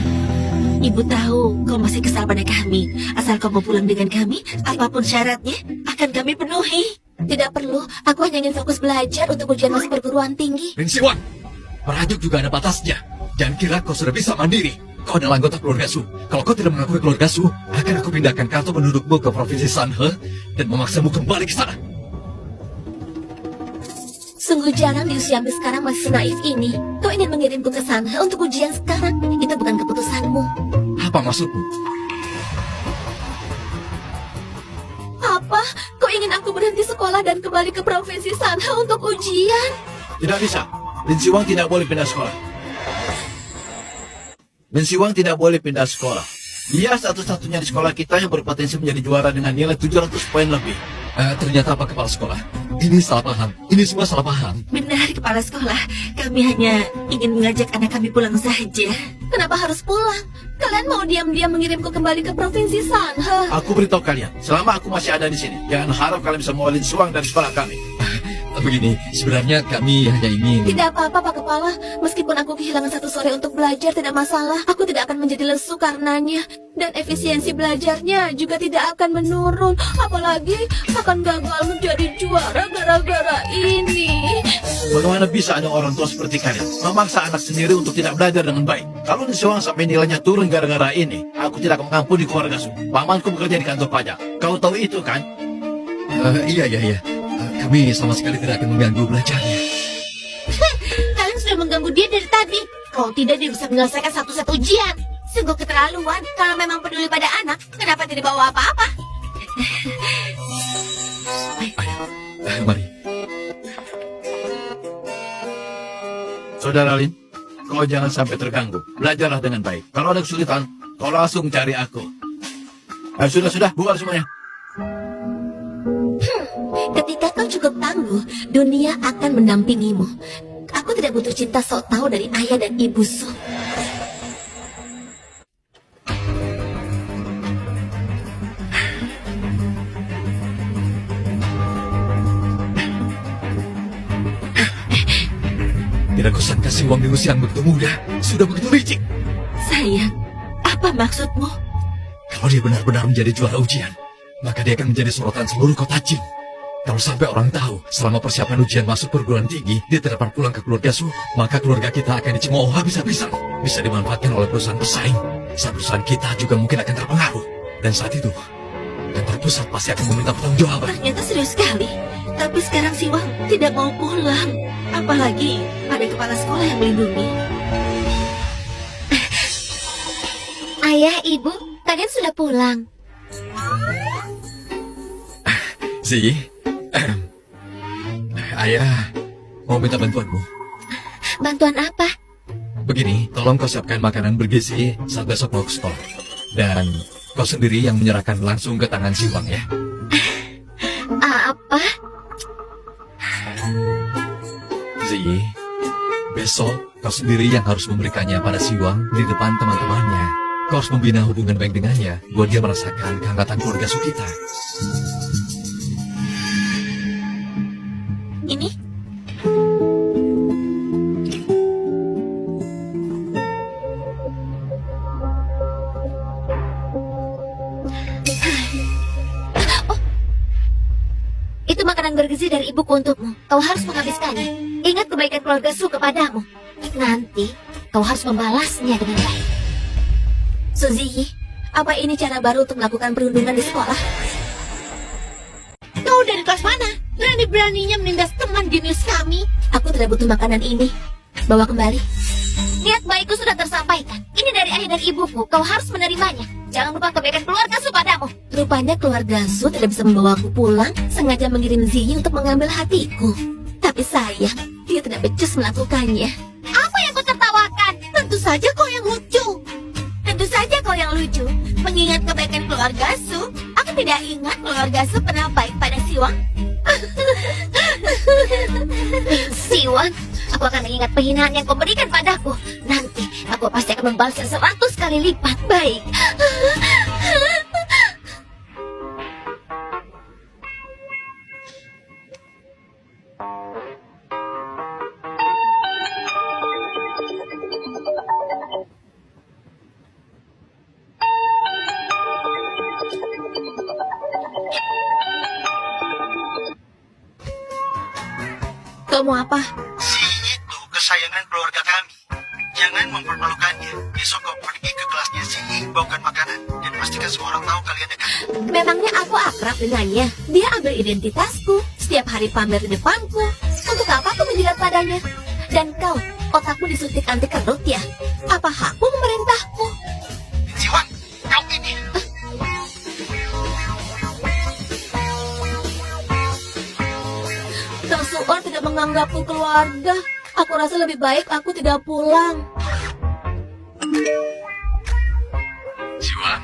ibu tahu kau masih kesal pada kami. Asal kau mau pulang dengan kami, apapun syaratnya akan kami penuhi. Tidak perlu. Aku hanya ingin fokus belajar untuk ujian masuk perguruan tinggi. Lin Siwang, merajuk juga ada batasnya. Jangan kira kau sudah bisa mandiri. Kau adalah anggota keluarga Su. Kalau kau tidak mengakui keluarga Su, akan aku pindahkan kartu pendudukmu ke provinsi Sanhe dan memaksamu kembali ke sana. Sungguh jarang di usiamu sekarang masih senaif ini. Kau ingin mengirimku ke sana untuk ujian sekarang. Itu bukan keputusanmu. Apa maksudmu? Apa? Kau ingin aku berhenti sekolah dan kembali ke provinsi Sanha untuk ujian? Tidak bisa. Lin Siwang tidak boleh pindah sekolah. Lin Siwang tidak boleh pindah sekolah. Dia satu-satunya di sekolah kita yang berpotensi menjadi juara dengan nilai 700 poin lebih. Ternyata apa kepala sekolah? Ini salah paham. Ini semua salah paham. Benar, kepala sekolah. Kami hanya ingin mengajak anak kami pulang saja. Kenapa harus pulang? Kalian mau diam-diam mengirimku kembali ke provinsi Sanha? Aku beritahu kalian, selama aku masih ada di sini, jangan harap kalian bisa membawa Lin Siwang dari sekolah kami. Begini, sebenarnya kami hanya ingin... Tidak apa-apa, Pak Kepala. Meskipun aku kehilangan satu sore untuk belajar, tidak masalah. Aku tidak akan menjadi lesu karenanya. Dan efisiensi belajarnya juga tidak akan menurun. Apalagi akan gagal menjadi juara gara-gara ini. Bagaimana bisa ada orang tua seperti kalian memaksa anak sendiri untuk tidak belajar dengan baik? Kalau Lin Siwang sampai nilainya turun gara-gara ini, aku tidak akan mengampuni keluarga Su. Pamanku bekerja di kantor pajak. Kau tahu itu kan? Iya. Kami sama sekali tidak akan mengganggu belajarnya. Kalian sudah mengganggu dia dari tadi. Kalau tidak, dia bisa menyelesaikan satu-satu ujian. Sungguh keterlaluan. Kalau memang peduli pada anak, kenapa tidak bawa apa-apa? Ayo, mari. Saudara Lin, kau jangan sampai terganggu. Belajarlah dengan baik. Kalau ada kesulitan, kau langsung cari aku. Sudah, bubar semuanya. Ketika kau cukup tangguh, dunia akan mendampingimu. Aku tidak butuh cinta sok tahu dari ayah dan ibu Su. Tidak kusangka Siwang di usia yang begitu muda sudah begitu licik. Sayang, apa maksudmu? Kalau dia benar-benar menjadi juara ujian, maka dia akan menjadi sorotan seluruh kota Jin. Kalau sampai orang tahu selama persiapan ujian masuk perguruan tinggi dia tidak dapat pulang ke keluarga Su, maka keluarga kita akan dicemooh habis-habisan. Bisa dimanfaatkan oleh perusahaan pesaing. Saat perusahaan kita juga mungkin akan terpengaruh. Dan saat itu, kantor pusat pasti akan meminta pertanggungjawaban. Ternyata serius sekali. Tapi sekarang Siwang tidak mau pulang. Apalagi ada kepala sekolah yang melindungi. Ayah, ibu, kalian sudah pulang. Zi, ayah mau minta bantuanmu. Bantuan apa? Begini, tolong kau siapkan makanan bergizi saat besok mau ke sekolah. Dan kau sendiri yang menyerahkan langsung ke tangan Siwang ya. Apa? Zi, besok kau sendiri yang harus memberikannya pada Siwang di depan teman-temannya. Kau harus membina hubungan baik dengannya, buat dia merasakan kehangatan keluarga Su kita. Ini? Oh. Itu makanan bergizi dari ibuku untukmu. Kau harus menghabiskannya. Ingat kebaikan keluarga Su kepadamu. Nanti kau harus membalasnya dengan baik. Suzy, apa ini cara baru untuk melakukan perundungan di sekolah? Kau dari kelas mana? Berani-beraninya menindas teman jenius kami. Aku tidak butuh makanan ini. Bawa kembali. Niat baikku sudah tersampaikan. Ini dari ayah dan ibuku. Kau harus menerimanya. Jangan lupa kebaikan keluarga Su padamu. Rupanya keluarga Su tidak bisa membawaku pulang. Sengaja mengirim Ziyi untuk mengambil hatiku. Tapi sayang, dia tidak becus melakukannya. Apa yang kau tertawakan? Tentu saja kau yang lucu. Tentu saja kau yang lucu. Mengingat kebaikan keluarga Su, aku tidak ingat keluarga Su pernah baik pada Siwang. Siwang, aku akan mengingat penghinaan yang kau berikan padaku. Nanti aku pasti akan membalasnya 100 kali lipat. Baik. Kau mau apa? Si itu kesayangan keluarga kami. Jangan mempermalukannya. Besok kau pergi ke kelasnya si bawakan makanan. Dan pastikan semua orang tahu kalian dekat. Memangnya aku akrab dengannya. Dia ambil identitasku. Setiap hari pamer di depanku. Untuk apa aku menjilat padanya? Dan kau, otakmu disuntik anti kerut ya? Apa hakmu memerintahku? Siwang, kau ini. Kang Suor tidak menganggapku keluarga. Aku rasa lebih baik aku tidak pulang. Siwang,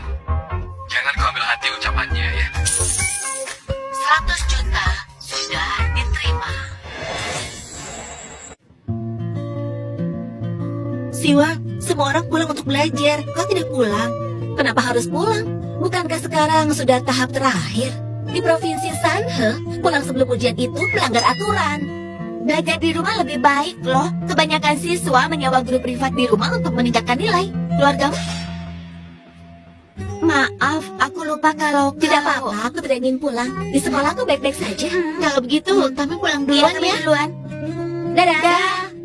jangan kau ambil hati ucapannya ya. 100 juta sudah diterima. Siwang, semua orang pulang untuk belajar. Kau tidak pulang. Kenapa harus pulang? Bukankah sekarang sudah tahap terakhir? Di Provinsi Sanhe, pulang sebelum ujian itu melanggar aturan. Belajar di rumah lebih baik loh. Kebanyakan siswa menyewa guru privat di rumah untuk meningkatkan nilai. Keluargamu? Maaf, aku lupa kalau tidak apa-apa. Aku tidak ingin pulang. Di sekolah aku baik-baik saja. Kalau begitu, kami pulang duluan ya. Duluan. Dadah.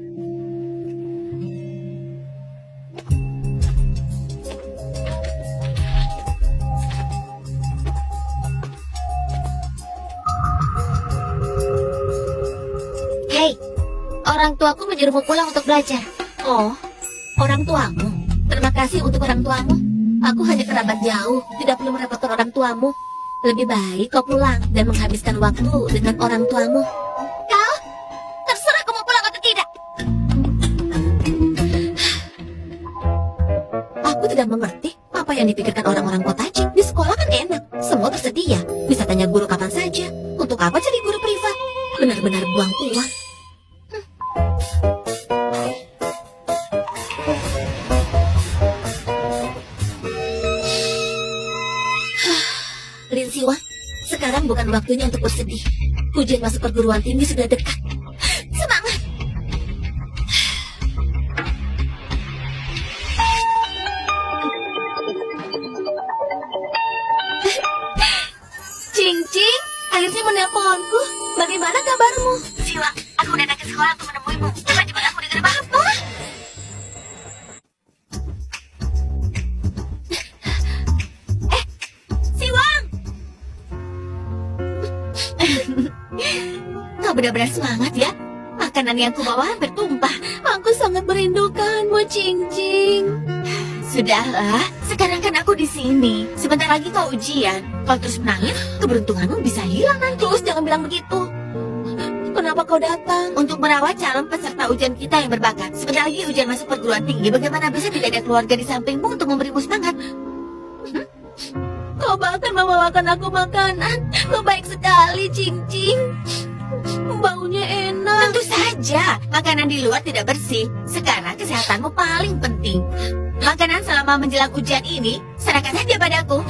Hei, orang tuaku menyuruhmu pulang untuk belajar. Oh, orang tuamu. Terima kasih untuk orang tuamu. Aku hanya kerabat jauh, tidak perlu merepotkan orang tuamu. Lebih baik kau pulang dan menghabiskan waktu dengan orang tuamu. Kau? Terserah kamu pulang atau tidak. Aku tidak mengerti apa yang dipikirkan orang-orang kota Cik. Di sekolah kan enak, semua tersedia. Bisa tanya guru kapan saja. Untuk apa cari guru privat? Benar-benar buang uang. Lin Siwang, sekarang bukan waktunya untuk bersedih. Ujian masuk perguruan tinggi sudah dekat. Semangat! Cing Cing, akhirnya menelponku. Bagaimana kabarmu? Siwang, aku udah datang ke sekolah untuk menemuimu. Tiba-tiba aku dengar apa? Siwang! Kau benar-benar semangat ya. Makanan yang kubawa hampir tumpah. Aku sangat merindukanmu, Cincing. Sudahlah, sekarang kan aku di sini. Sebentar lagi kau ujian. Kalau terus menangis, keberuntunganmu bisa hilang nanti. Terus jangan bilang begitu. Kenapa kau datang? Untuk merawat calon peserta ujian kita yang berbakat. Sebentar lagi ujian masuk perguruan tinggi. Bagaimana bisa tidak ada keluarga di sampingmu untuk memberimu semangat? Kau bahkan membawakan aku makanan. Kau baik sekali, Cincing. Baunya enak. Tentu saja, makanan di luar tidak bersih. Sekarang kesehatanmu paling penting. Makanan selama menjelang ujian ini, serahkan saja padaku.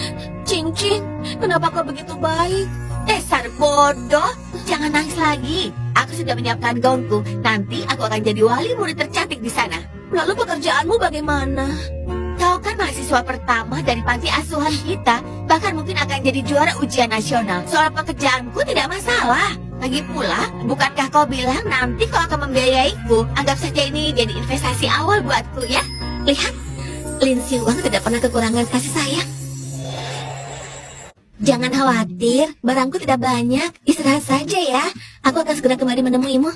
Cincing, kenapa kau begitu baik? Dasar bodoh, jangan nangis lagi. Aku sudah menyiapkan gaunku. Nanti aku akan jadi wali murid tercantik di sana. Lalu pekerjaanmu bagaimana? Kau kan mahasiswa pertama dari panti asuhan kita. Bahkan mungkin akan jadi juara ujian nasional. Soal pekerjaanku tidak masalah. Lagi pula, bukankah kau bilang nanti kau akan membiayaiku? Anggap saja ini jadi investasi awal buatku ya. Lihat, Lin Siwang tidak pernah kekurangan kasih sayang. Jangan khawatir, barangku tidak banyak. Istirahat saja ya. Aku akan segera kembali menemuimu.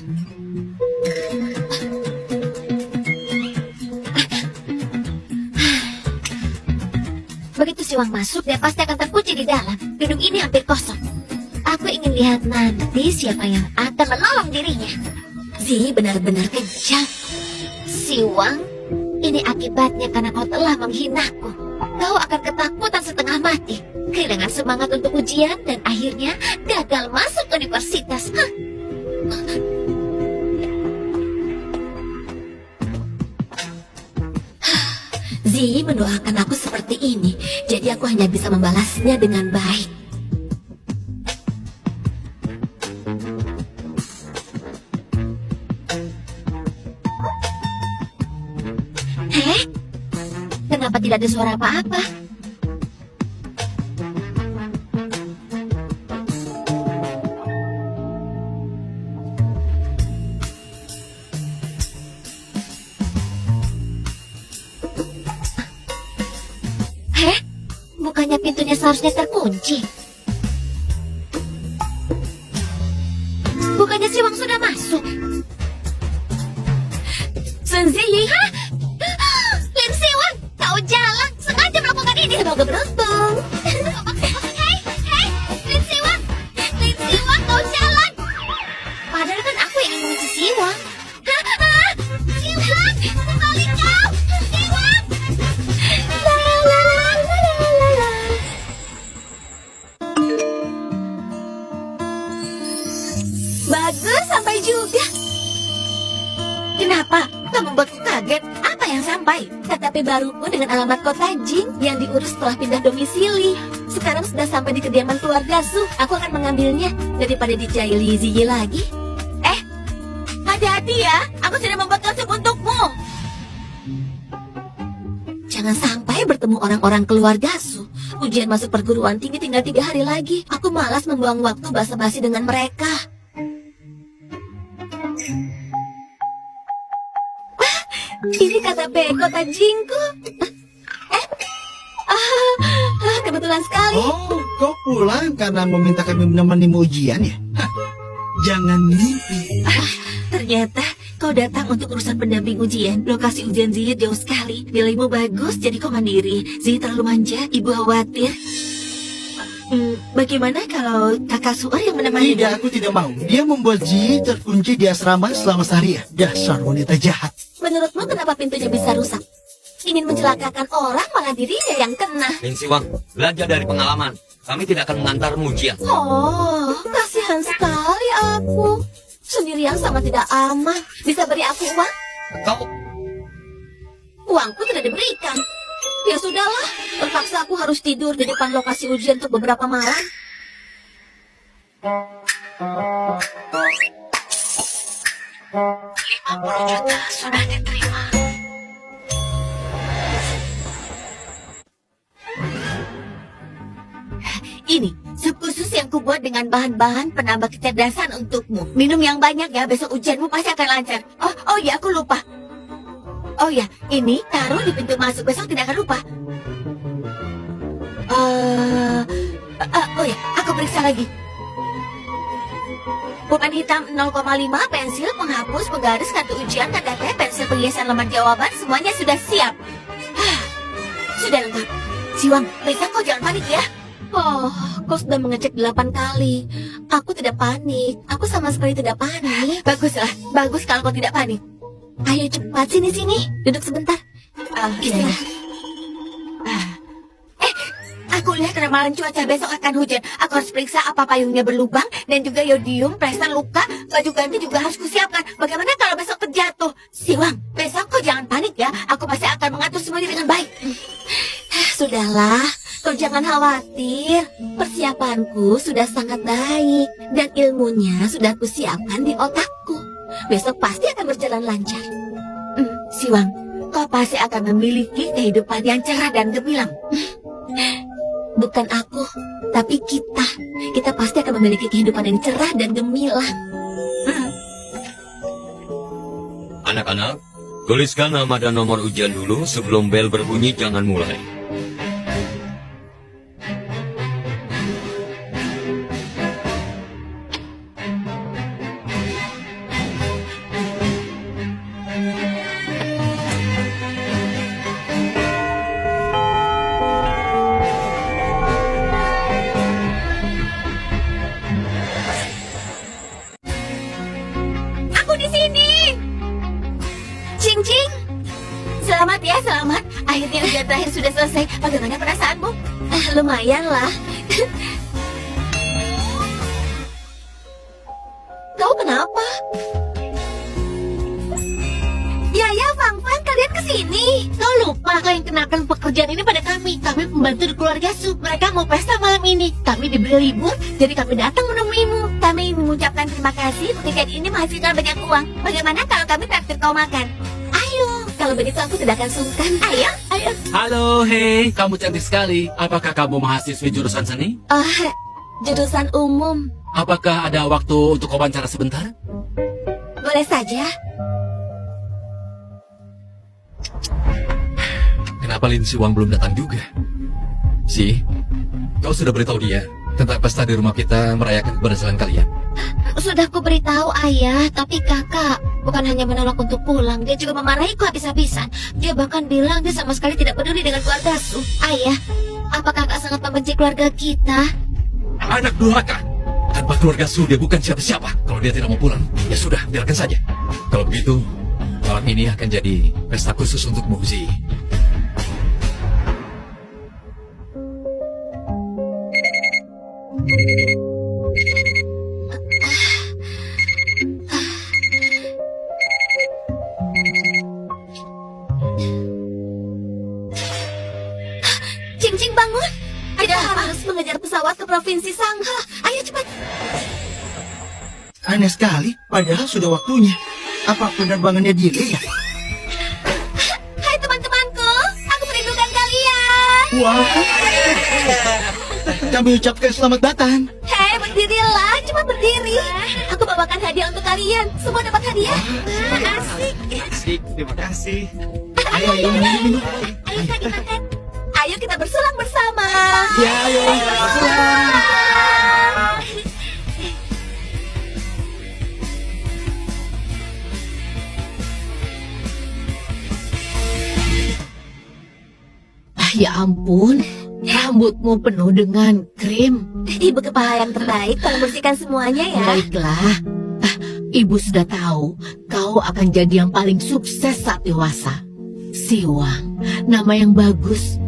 Begitu Siwang masuk, dia pasti akan terkunci di dalam. Gedung ini hampir kosong. Aku ingin lihat nanti siapa yang akan menolong dirinya. Zi benar-benar kejam. Siwang, ini akibatnya karena kau telah menghinaku. Kau akan ketakutan setengah mati, kehilangan semangat untuk ujian, dan akhirnya gagal masuk universitas. Hah? Zi mendoakan aku seperti ini, jadi aku hanya bisa membalasnya dengan baik. Kenapa tidak ada suara apa-apa? Bukannya pintunya seharusnya terkunci? Bukannya Siwang sudah masuk? Sun Ziyi, Lin Siwang, kau jalan sengaja melakukan ini. Semoga beruntung. Hei, Lin Siwang, kau jalan. Padahal kan aku yang mengunci Siwang. Siwang, kembali kau, Siwang. La la la la la la. Bagus, sampai juga. Kenapa? Kau membuatku kaget. Apa yang sampai? KTP baruku dengan alamat kota Jing yang diurus setelah pindah domisili. Sekarang sudah sampai di kediaman keluarga Su. Aku akan mengambilnya daripada dijaili Ziyi lagi. Hati-hati ya. Aku sudah membuat konsep untukmu. Jangan sampai bertemu orang-orang keluarga Su. Ujian masuk perguruan tinggi tinggal 3 hari lagi. Aku malas membuang waktu basa-basi dengan mereka. Ini KTP kota Jingku. Kebetulan sekali. Oh, kau pulang karena meminta kami menemanimu ujian ya? Hah, jangan mimpi. Ternyata kau datang untuk urusan pendamping ujian. Lokasi ujian Ziyi jauh sekali. Nilaimu bagus, jadi kau mandiri. Ziyi terlalu manja, ibu khawatir. Bagaimana kalau kakak Suar yang menemani? Tidak, aku tidak mau. Dia membuat Ji terkunci di asrama selama seharian. Dasar wanita jahat. Menurutmu kenapa pintunya bisa rusak? Ingin mencelakakan orang, malah dirinya yang kena. Lin Siwang, belajar dari pengalaman. Kami tidak akan mengantarmu ujian. Oh, kasihan sekali aku. Sendirian sangat tidak aman. Bisa beri aku uang? Kau Uangku tidak diberikan. Ya sudahlah, terpaksa aku harus tidur di depan lokasi ujian untuk beberapa malam. 50 juta sudah diterima. Ini sup khusus yang kubuat dengan bahan-bahan penambah kecerdasan untukmu. Minum yang banyak ya, besok ujianmu pasti akan lancar. Oh ya, aku lupa. Oh ya, ini taruh di pintu masuk, besok tidak akan lupa. Oh ya, aku periksa lagi. Pulpen hitam 0,5, pensil, penghapus, penggaris, kartu ujian, tanda teh, pensil penghiasan lembar jawaban, semuanya sudah siap. Sudah lengkap. Siwang, periksa kau jangan panik ya. Oh, kau sudah mengecek 8 kali. Aku tidak panik. Aku sama sekali tidak panik. Baguslah, bagus kalau kau tidak panik. Ayo cepat, sini. Duduk sebentar. Istirahat. Aku lihat ramalan cuaca besok akan hujan. Aku harus periksa apa payungnya berlubang dan juga yodium, plester luka, baju ganti juga harus kusiapkan. Bagaimana kalau besok terjatuh? Siwang, besok kau jangan panik ya. Aku pasti akan mengatur semuanya dengan baik. Sudahlah, kau jangan khawatir. Persiapanku sudah sangat baik dan ilmunya sudah kusiapkan di otakku. Besok pasti akan berjalan lancar. Siwang, kau pasti akan memiliki kehidupan yang cerah dan gemilang. Bukan aku, tapi kita. Kita pasti akan memiliki kehidupan yang cerah dan gemilang. Anak-anak, tuliskan nama dan nomor ujian dulu sebelum bel berbunyi, jangan mulai. Aku di sini. Cing. Selamat ya, selamat. Akhirnya ujian terakhir sudah selesai. Bagaimana perasaanmu? Lumayan lah. Kau kenapa? Ya, Fang, kalian kesini. Kau lupa kau yang kenakan pekerjaan ini pada kami. Kami pembantu di keluarga Su. Mereka mau pesta malam ini. Kami diberi libur, jadi kami datang menemuimu. Kami mengucapkan terima kasih. Pekerjaan ini menghasilkan banyak uang. Bagaimana kalau kami traktir kau makan? Ayo, kalau begitu aku tidak akan sungkan. Ayo. Halo, hei, kamu cantik sekali. Apakah kamu mahasiswi jurusan seni? Jurusan umum. Apakah ada waktu untuk wawancara sebentar? Boleh saja. Kenapa Lin Siwang belum datang juga? Kau sudah beritahu dia tentang pesta di rumah kita merayakan keberhasilan kalian. Sudah ku beritahu ayah, tapi kakak bukan hanya menolak untuk pulang, dia juga memarahiku habis-habisan. Dia bahkan bilang dia sama sekali tidak peduli dengan keluarga Su. Ayah, apa kakak sangat membenci keluarga kita? Anak durhaka! Tanpa keluarga Su dia bukan siapa-siapa. Kalau dia tidak mau pulang, ya sudah, biarkan saja. Kalau begitu, malam ini akan jadi pesta khusus untukmu, Zi. Cing, bangun. Kita harus mengejar pesawat ke provinsi Sangha. Ayo cepat. Aneh sekali, padahal sudah waktunya. Apa penerbangannya delay ya? Hai teman-temanku, aku merindukan kalian. Wah, kami ucapkan selamat datang. Hei, berdirilah, cepat berdiri. Aku bawakan hadiah untuk kalian. Semua dapat hadiah. Asik. Asik, terima kasih. Ayo, minum. Ayo kita makan. Ayo kita bersulang bersama. Ya, ayo. Ya ampun, rambutmu penuh dengan krim. Ibu kepala yang terbaik, tolong bersihkan semuanya ya. Baiklah, ibu sudah tahu kau akan jadi yang paling sukses saat dewasa. Siwang, nama yang bagus.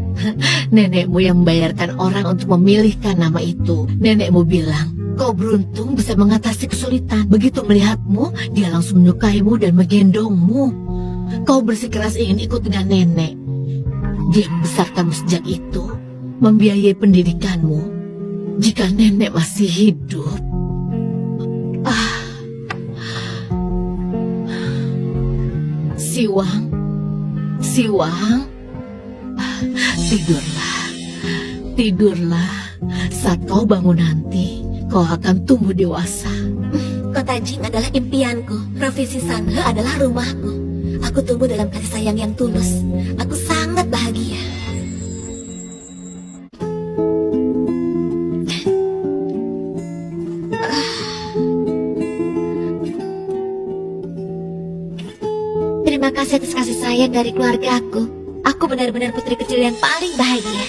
Nenekmu yang membayarkan orang untuk memilihkan nama itu. Nenekmu bilang, kau beruntung bisa mengatasi kesulitan. Begitu melihatmu, dia langsung menyukaimu dan menggendongmu. Kau bersikeras ingin ikut dengan nenek. Dia membesarkanmu sejak itu, membiayai pendidikanmu. Jika nenek masih hidup, Siwang, tidurlah. Saat kau bangun nanti, kau akan tumbuh dewasa. Kota Jing adalah impianku. Provinsi Sanhe adalah rumahku. Aku tumbuh dalam kasih sayang yang tulus. Aku sangat bahagia. Terima kasih atas kasih sayang dari keluargaku. Aku benar-benar putri kecil yang paling bahagia.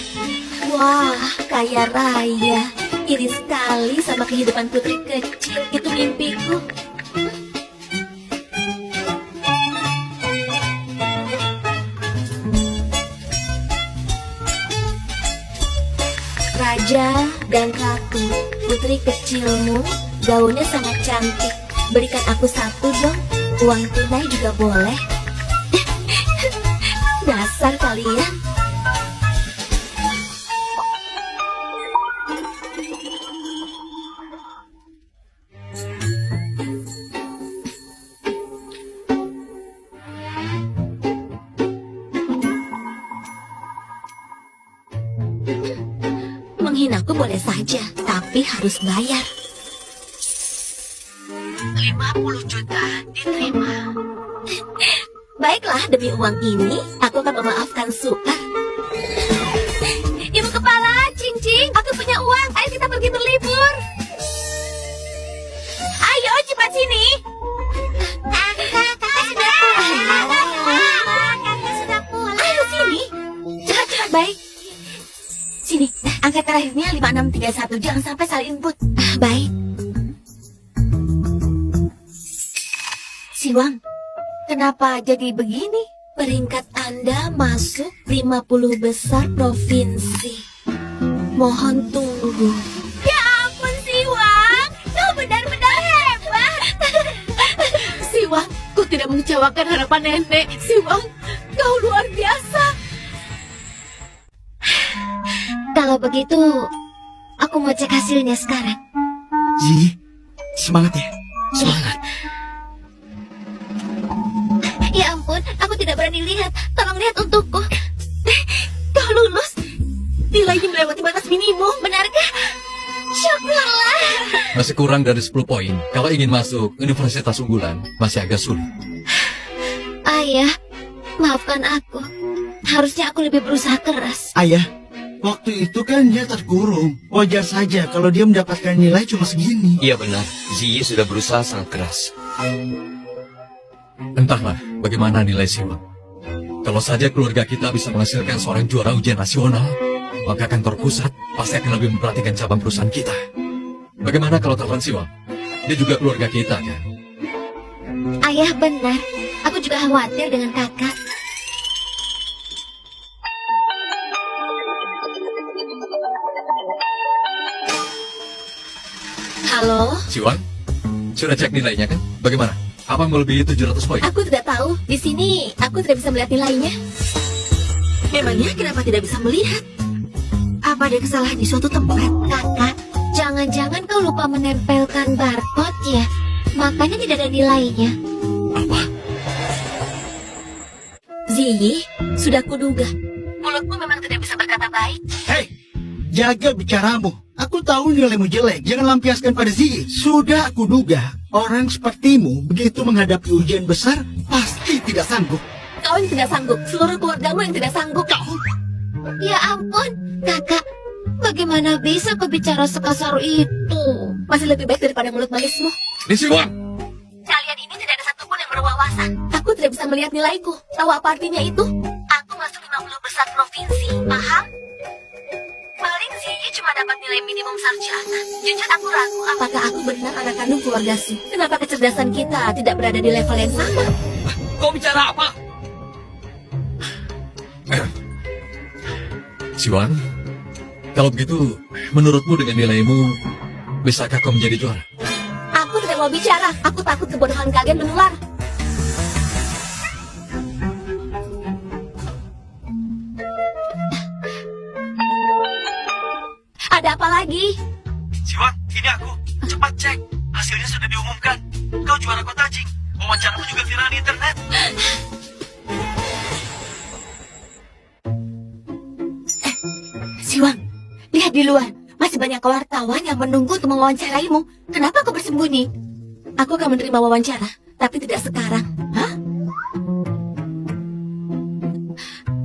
Wah, kaya raya. Iri sekali sama kehidupan putri kecil. Itu mimpiku. Raja dan ratu, putri kecilmu, gaunnya sangat cantik. Berikan aku satu dong. Uang tunai juga boleh. Dasar kalian. Menghinaku boleh saja, tapi harus bayar. 50 juta diterima. Baiklah, demi uang ini, aku akan memaafkan Sukar. Ibu kepala, Cincin, aku punya uang. Ayo kita pergi berlibur. Ayo, cepat sini. Kakak sudah pulang. Kakak sudah pulang. Ayo sini. Cepat, baik. Sini, angka terakhirnya 5631. Jangan sampai salah input. Baik. Siwang, kenapa jadi begini? Peringkat Anda masuk 50 besar provinsi. Mohon tunggu. Ya ampun, Siwang. Kau benar-benar hebat. Siwang, kau tidak mengecewakan harapan nenek. Siwang, kau luar biasa. Kalau begitu, aku mau cek hasilnya sekarang. Ji, semangat ya. Semangat. Ya ampun, aku tidak berani lihat. Tolong lihat untukku. Kau lulus. Nilainya melewati batas minimum, benarkah? Syukurlah. Masih kurang dari 10 poin. Kalau ingin masuk universitas unggulan, masih agak sulit. Ayah, maafkan aku. Harusnya aku lebih berusaha keras. Ayah, waktu itu kan dia terkurung. Wajar saja kalau dia mendapatkan nilai cuma segini. Iya benar, Ziyi sudah berusaha sangat keras. Entahlah bagaimana nilai Siwang. Kalau saja keluarga kita bisa menghasilkan seorang juara ujian nasional, maka kantor pusat pasti akan lebih memperhatikan cabang perusahaan kita. Bagaimana kalau telepon Siwang? Dia juga keluarga kita kan? Ayah benar. Aku juga khawatir dengan kakak. Halo? Siwang, sudah cek nilainya kan? Bagaimana? Apa melebihi 700 poin? Aku tidak tahu. Di sini aku tidak bisa melihat nilainya. Memangnya kenapa tidak bisa melihat? Apa ada kesalahan di suatu tempat? Kakak, jangan-jangan kau lupa menempelkan barcode ya? Makanya tidak ada nilainya. Apa? Ziyi, sudah kuduga. Mulutmu memang tidak bisa berkata baik. Hei, jaga bicaramu. Aku tahu nilaimu jelek. Jangan lampiaskan pada Zi. Sudah aku duga, orang sepertimu begitu menghadapi ujian besar pasti tidak sanggup. Kau yang tidak sanggup, seluruh keluargamu yang tidak sanggup. Ya ampun, kakak. Bagaimana bisa kau bicara sekasar itu? Masih lebih baik daripada mulut manismu. Ini Siwang! Kalian ini tidak ada satupun yang berwawasan. Aku tidak bisa melihat nilaiku. Tahu apa artinya itu? Aku masuk 50 besar provinsi, paham? Paling Ziyi cuma dapat nilai minimum sarjana. Jujur aku ragu apakah aku benar anak kandung keluarga Su. Kenapa kecerdasan kita tidak berada di level yang sama? Kau bicara apa? Siwang, kalau begitu, menurutmu dengan nilaimu, bisakah kau menjadi juara? Aku tidak mau bicara. Aku takut kebodohan kalian menular. Ada apa lagi? Siwang, ini aku. Cepat cek. Hasilnya sudah diumumkan. Kau juara kota Jing. Wawancaramu juga viral di internet. Siwang, lihat di luar. Masih banyak wartawan yang menunggu untuk mewawancaraimu. Kenapa kau bersembunyi? Aku akan menerima wawancara, tapi tidak sekarang. Hah?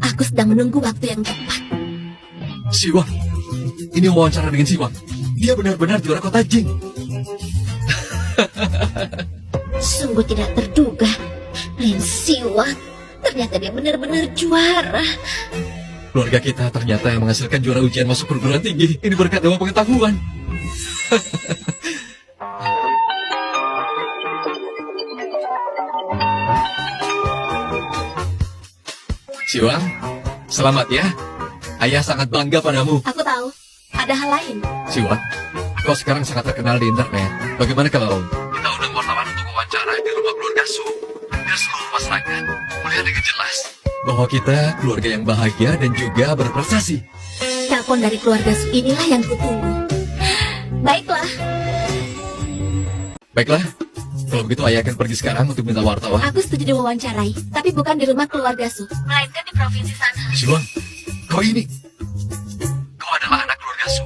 Aku sedang menunggu waktu yang tepat. Siwang, ini wawancara dengan Siwang. Dia benar-benar juara kota Jing. Sungguh tidak terduga. Lin Siwang, ternyata dia benar-benar juara. Keluarga kita ternyata yang menghasilkan juara ujian masuk perguruan tinggi. Ini berkat ilmu pengetahuan. Siwang, selamat ya. Ayah sangat bangga padamu. Aku tahu, ada hal lain. Siwang, kau sekarang sangat terkenal di internet. Bagaimana kalau kita undang wartawan untuk wawancara di rumah keluarga Su? Biar seluruh masyarakat melihat dengan jelas bahwa kita keluarga yang bahagia dan juga berprestasi. Telepon dari keluarga Su inilah yang kutunggu. Baiklah, Baiklah, kalau begitu ayah akan pergi sekarang untuk minta wartawan. aku setuju diwawancarai, tapi bukan di rumah keluarga Su, melainkan di provinsi sana. Siwang, kau ini. Kau adalah anak keluarga Su.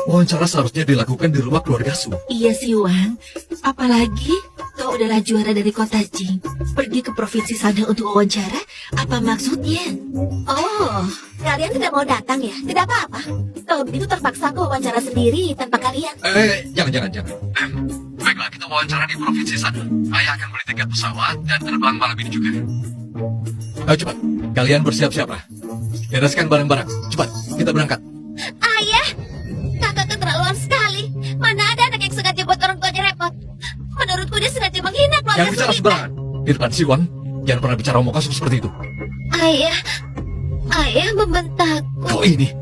Wawancara seharusnya dilakukan di rumah keluarga Su. Iya Siwang, apalagi kau adalah juara dari kota Jing. Pergi ke provinsi sana untuk wawancara, apa maksudnya? Oh, kalian tidak mau datang ya? Tidak apa-apa. Kalau begitu terpaksa aku wawancara sendiri tanpa kalian. Jangan. Baiklah, kita wawancara di provinsi sana. Ayah akan beli tiket pesawat dan terbang malam ini juga. Ayo cepat, kalian bersiap-siaplah. Bereskan barang-barang. Cepat, kita berangkat. Ayah, kakak keterlaluan sekali. Mana ada anak yang sengaja buat orang tuanya repot. Menurutku dia sengaja menghina keluarga Jangan bicara Su. sembarangan. Di depan Siwang, jangan pernah bicara omong kosong seperti itu. Ayah membentakku. Kau ini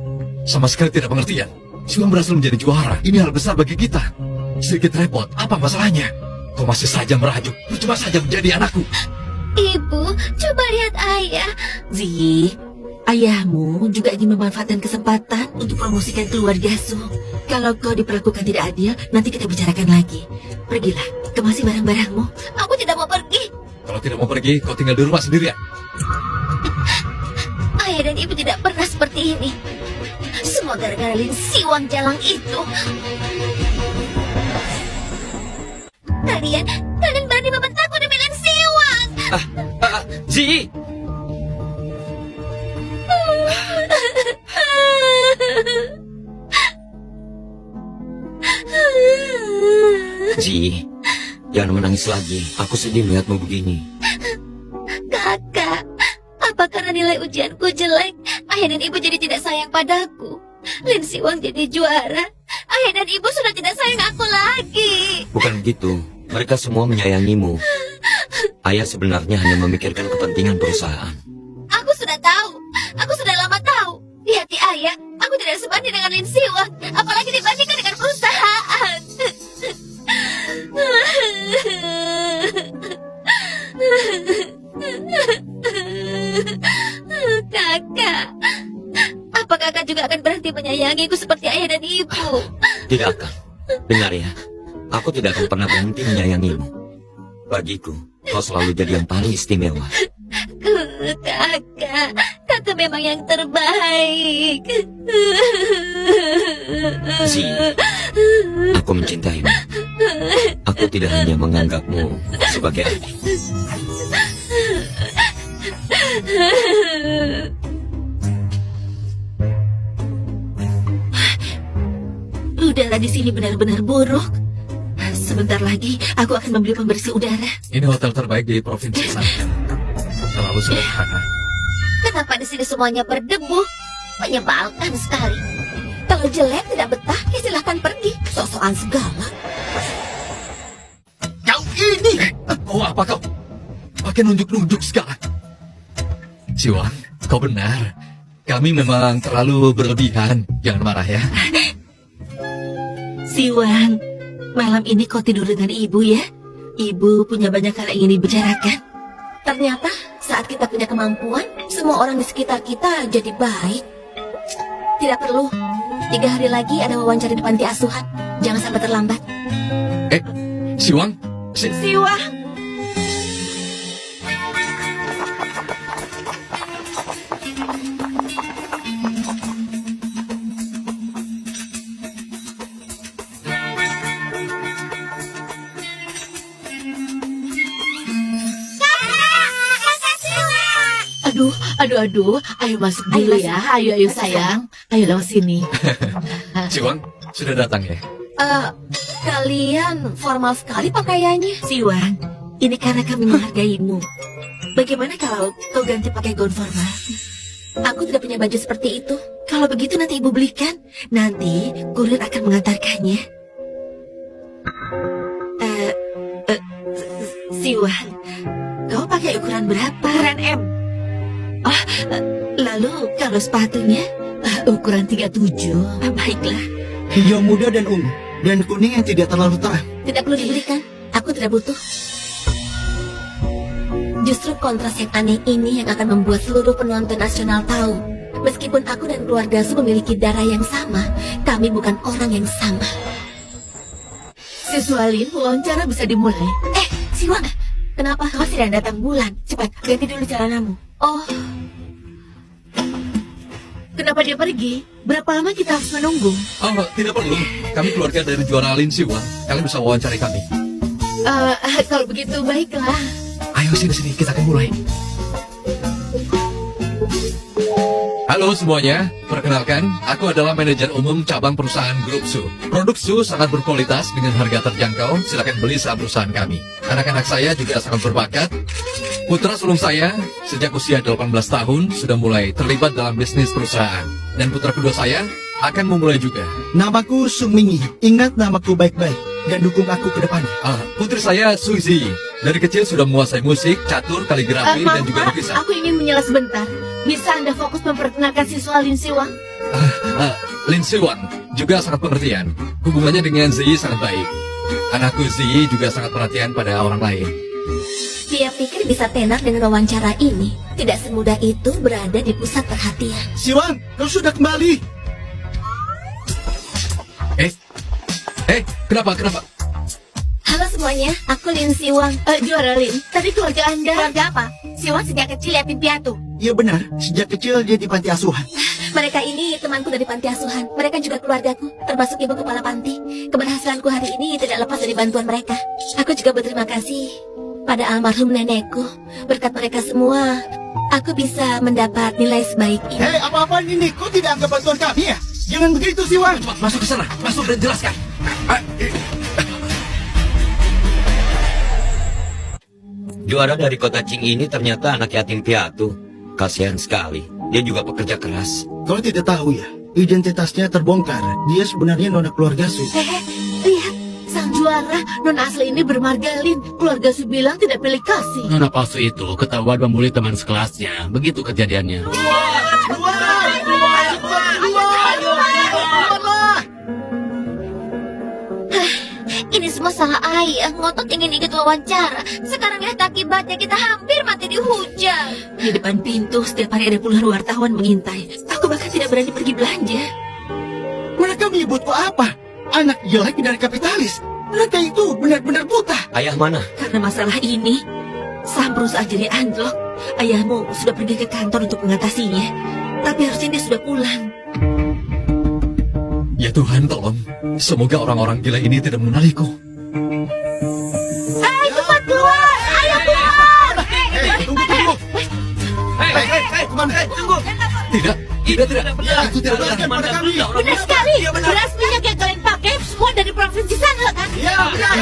sama sekali tidak pengertian. Siwang berhasil menjadi juara. Ini hal besar bagi kita. Sedikit repot, apa masalahnya? Kau masih saja merajuk. Coba saja menjadi anakku. Ibu, coba lihat ayah. Zi, ayahmu juga ingin memanfaatkan kesempatan untuk promosikan keluarga Su. Kalau kau diperlakukan tidak adil, nanti kita bicarakan lagi. Pergilah, kemasi barang-barangmu. Aku tidak mau pergi. Kalau tidak mau pergi, kau tinggal di rumah sendirian. Ayah dan ibu tidak pernah seperti ini. Semua gara-gara Lin Siwang jalang itu. Kalian berani membentakku demi Lin Siwang. Zi, Ji, jangan menangis lagi. Aku sedih melihatmu begini. Kakak, apa karena nilai ujianku jelek, ayah dan ibu jadi tidak sayang padaku? Lin Siwang jadi juara, ayah dan ibu sudah tidak sayang aku lagi. Bukan begitu. Mereka semua menyayangimu. Ayah sebenarnya hanya memikirkan kepentingan perusahaan. Aku sudah tahu, aku sudah lama tahu. Di hati ayah, aku tidak sebanding dengan Lin Siwang, apalagi dibandingkan dengan perusahaan. Kakak, apa kakak juga akan berhenti menyayangiku seperti ayah dan ibu? Tidak akan. Dengar ya, aku tidak akan pernah berhenti menyayangimu. Bagiku, kau selalu jadi yang paling istimewa. Kakak memang yang terbaik. Zi, aku mencintaimu. Aku tidak hanya menganggapmu sebagai adik. Udara di sini benar-benar buruk. Sebentar lagi aku akan membeli pembersih udara. Ini hotel terbaik di provinsi sana. Terlalu sederhana. Kenapa di sini semuanya berdebu? Menyebalkan sekali. Kalau jelek tidak betah, ya silahkan pergi. Sok-sokan segala. Kau ini! Oh, apa kau? Pakai nunjuk-nunjuk segala. Siwang, kau benar. Kami memang terlalu berlebihan. Jangan marah ya. Siwang, malam ini kau tidur dengan ibu ya. Ibu punya banyak hal yang ingin dibicarakan. Ternyata saat kita punya kemampuan, semua orang di sekitar kita jadi baik. Tidak perlu. 3 hari lagi ada wawancara di panti asuhan. Jangan sampai terlambat. Siwang, Siwang, Aduh, ayo masuk dulu ya. Ayo sayang. Ayo lewat sini. Siwang, sudah datang ya? Kalian formal sekali pakaiannya. Siwang, ini karena kami menghargaimu. Bagaimana kalau kau ganti pakai gaun formal? Aku tidak punya baju seperti itu. Kalau begitu nanti ibu belikan. Nanti kurir akan mengantarkannya. Siwang, kau pakai ukuran berapa? Ukuran M. Oh, lalu kalau sepatunya? Ukuran 37. Baiklah. Hijau muda dan ungu, dan kuning yang tidak terlalu terang. Tidak perlu dibelikan. Aku tidak butuh. Justru kontras yang aneh ini yang akan membuat seluruh penonton nasional tahu. Meskipun aku dan keluarga Su memiliki darah yang sama, kami bukan orang yang sama. Siswalin, wawancara bisa dimulai. Siwang, kenapa? Kau sedang datang bulan. Cepat, ganti dulu celanamu. Oh, Kenapa dia pergi? Berapa lama kita harus menunggu? Oh, tidak perlu. Kami keluarga dari juara Lin Siwang. Kalian bisa wawancari kami. Kalau begitu baiklah. Ayo sini, kita akan mulai. Halo semuanya, perkenalkan, aku adalah manajer umum cabang perusahaan Grup Su. Produk Su sangat berkualitas dengan harga terjangkau, silakan beli saham perusahaan kami. Anak-anak saya juga sangat berbakat. Putra sulung saya, sejak usia 18 tahun, sudah mulai terlibat dalam bisnis perusahaan. Dan putra kedua saya akan memulai juga. Namaku Sung Mingi. Ingat namaku baik-baik dan dukung aku ke depannya. Putri saya Suzy, dari kecil sudah menguasai musik, catur, kaligrafi, dan juga lukisan. Aku ingin menyela sebentar. Bisa Anda fokus memperkenalkan siswa Lin Siwang? Lin Siwang juga sangat pengertian. Hubungannya dengan Ziyi sangat baik. Anakku Ziyi juga sangat perhatian pada orang lain. dia pikir bisa tenar dengan wawancara ini. Tidak semudah itu berada di pusat perhatian. Siwang, kau sudah kembali. Kenapa? Halo semuanya, aku Lin Siwang. Juara Lin, tadi keluarga Anda. Keluarga apa? Siwang sejak kecil yatim piatu. Iya benar, sejak kecil dia di panti asuhan. Mereka ini temanku dari panti asuhan. Mereka juga keluargaku, termasuk ibu kepala panti. Keberhasilanku hari ini tidak lepas dari bantuan mereka. Aku juga berterima kasih pada almarhum nenekku. Berkat mereka semua, aku bisa mendapat nilai sebaik ini. Hei, apa-apaan ini? Kau tidak anggap bantuan kami ya? Jangan begitu, Siwang. Cepat masuk ke sana, masuk dan jelaskan. Juara dari kota Qing ini ternyata anak yatim piatu. Kasihan sekali. Dia juga pekerja keras. Kau tidak tahu ya? Identitasnya terbongkar. Dia sebenarnya nona keluarga Su. Lihat, sang juara non asli ini bermarga Lin. Keluarga Su bilang tidak pilih kasih. Nona palsu itu ketahuan membuli teman sekelasnya. Begitu kejadiannya. Ini semua salah ayah. Ngotot ingin ikut wawancara. Sekarang lihat akibatnya, kita hampir mati dihujat. Di depan pintu setiap hari ada puluhan wartawan mengintai. Aku bahkan tidak berani pergi belanja. Mereka menyebutku apa? Anak jelek dari kapitalis. Mereka itu benar-benar buta. Ayah mana? Karena masalah ini, saham perusahaan jadi anjlok. Ayahmu sudah pergi ke kantor untuk mengatasinya. Tapi harusnya dia sudah pulang. Ya Tuhan, tolong. Semoga orang-orang gila ini tidak mengenaliku. Cepat keluar! Ayo keluar! Tunggu. Kemana? Tunggu. Tidak. Itu tidak benar. Pada kami. Benar sekali! Beras minyak yang kalian pakai semua dari provinsi sana, kan? Ya, benar.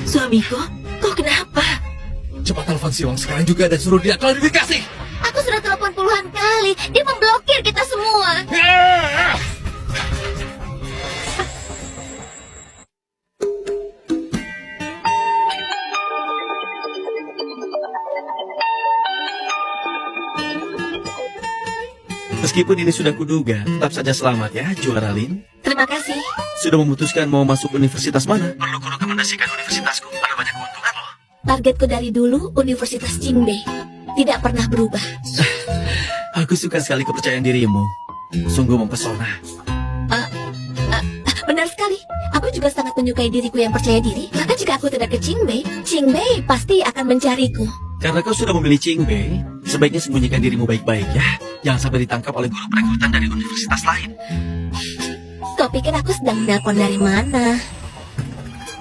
Suamiku, kau kenapa? Cepat telepon Siwang sekarang juga dan suruh dia klarifikasi. Aku sudah telepon puluhan kali. Dia memblokir kita semua. Meskipun ini sudah kuduga, tetap saja selamat ya, juara Lin. Terima kasih. Sudah memutuskan mau masuk universitas mana? Perlu kurekomendasikan universitasku, ada banyak keuntungan loh. Targetku dari dulu Universitas Qingbei. Tidak pernah berubah. Aku suka sekali kepercayaan dirimu. Sungguh mempesona. Benar sekali. Aku juga sangat menyukai diriku yang percaya diri. Maka jika aku tidak ke Qingbei, Qingbei pasti akan mencariku. Karena kau sudah memilih Qingbei, sebaiknya sembunyikan dirimu baik-baik ya. Jangan sampai ditangkap oleh guru perekrutan dari universitas lain. Kau pikir aku sedang nelpon dari mana?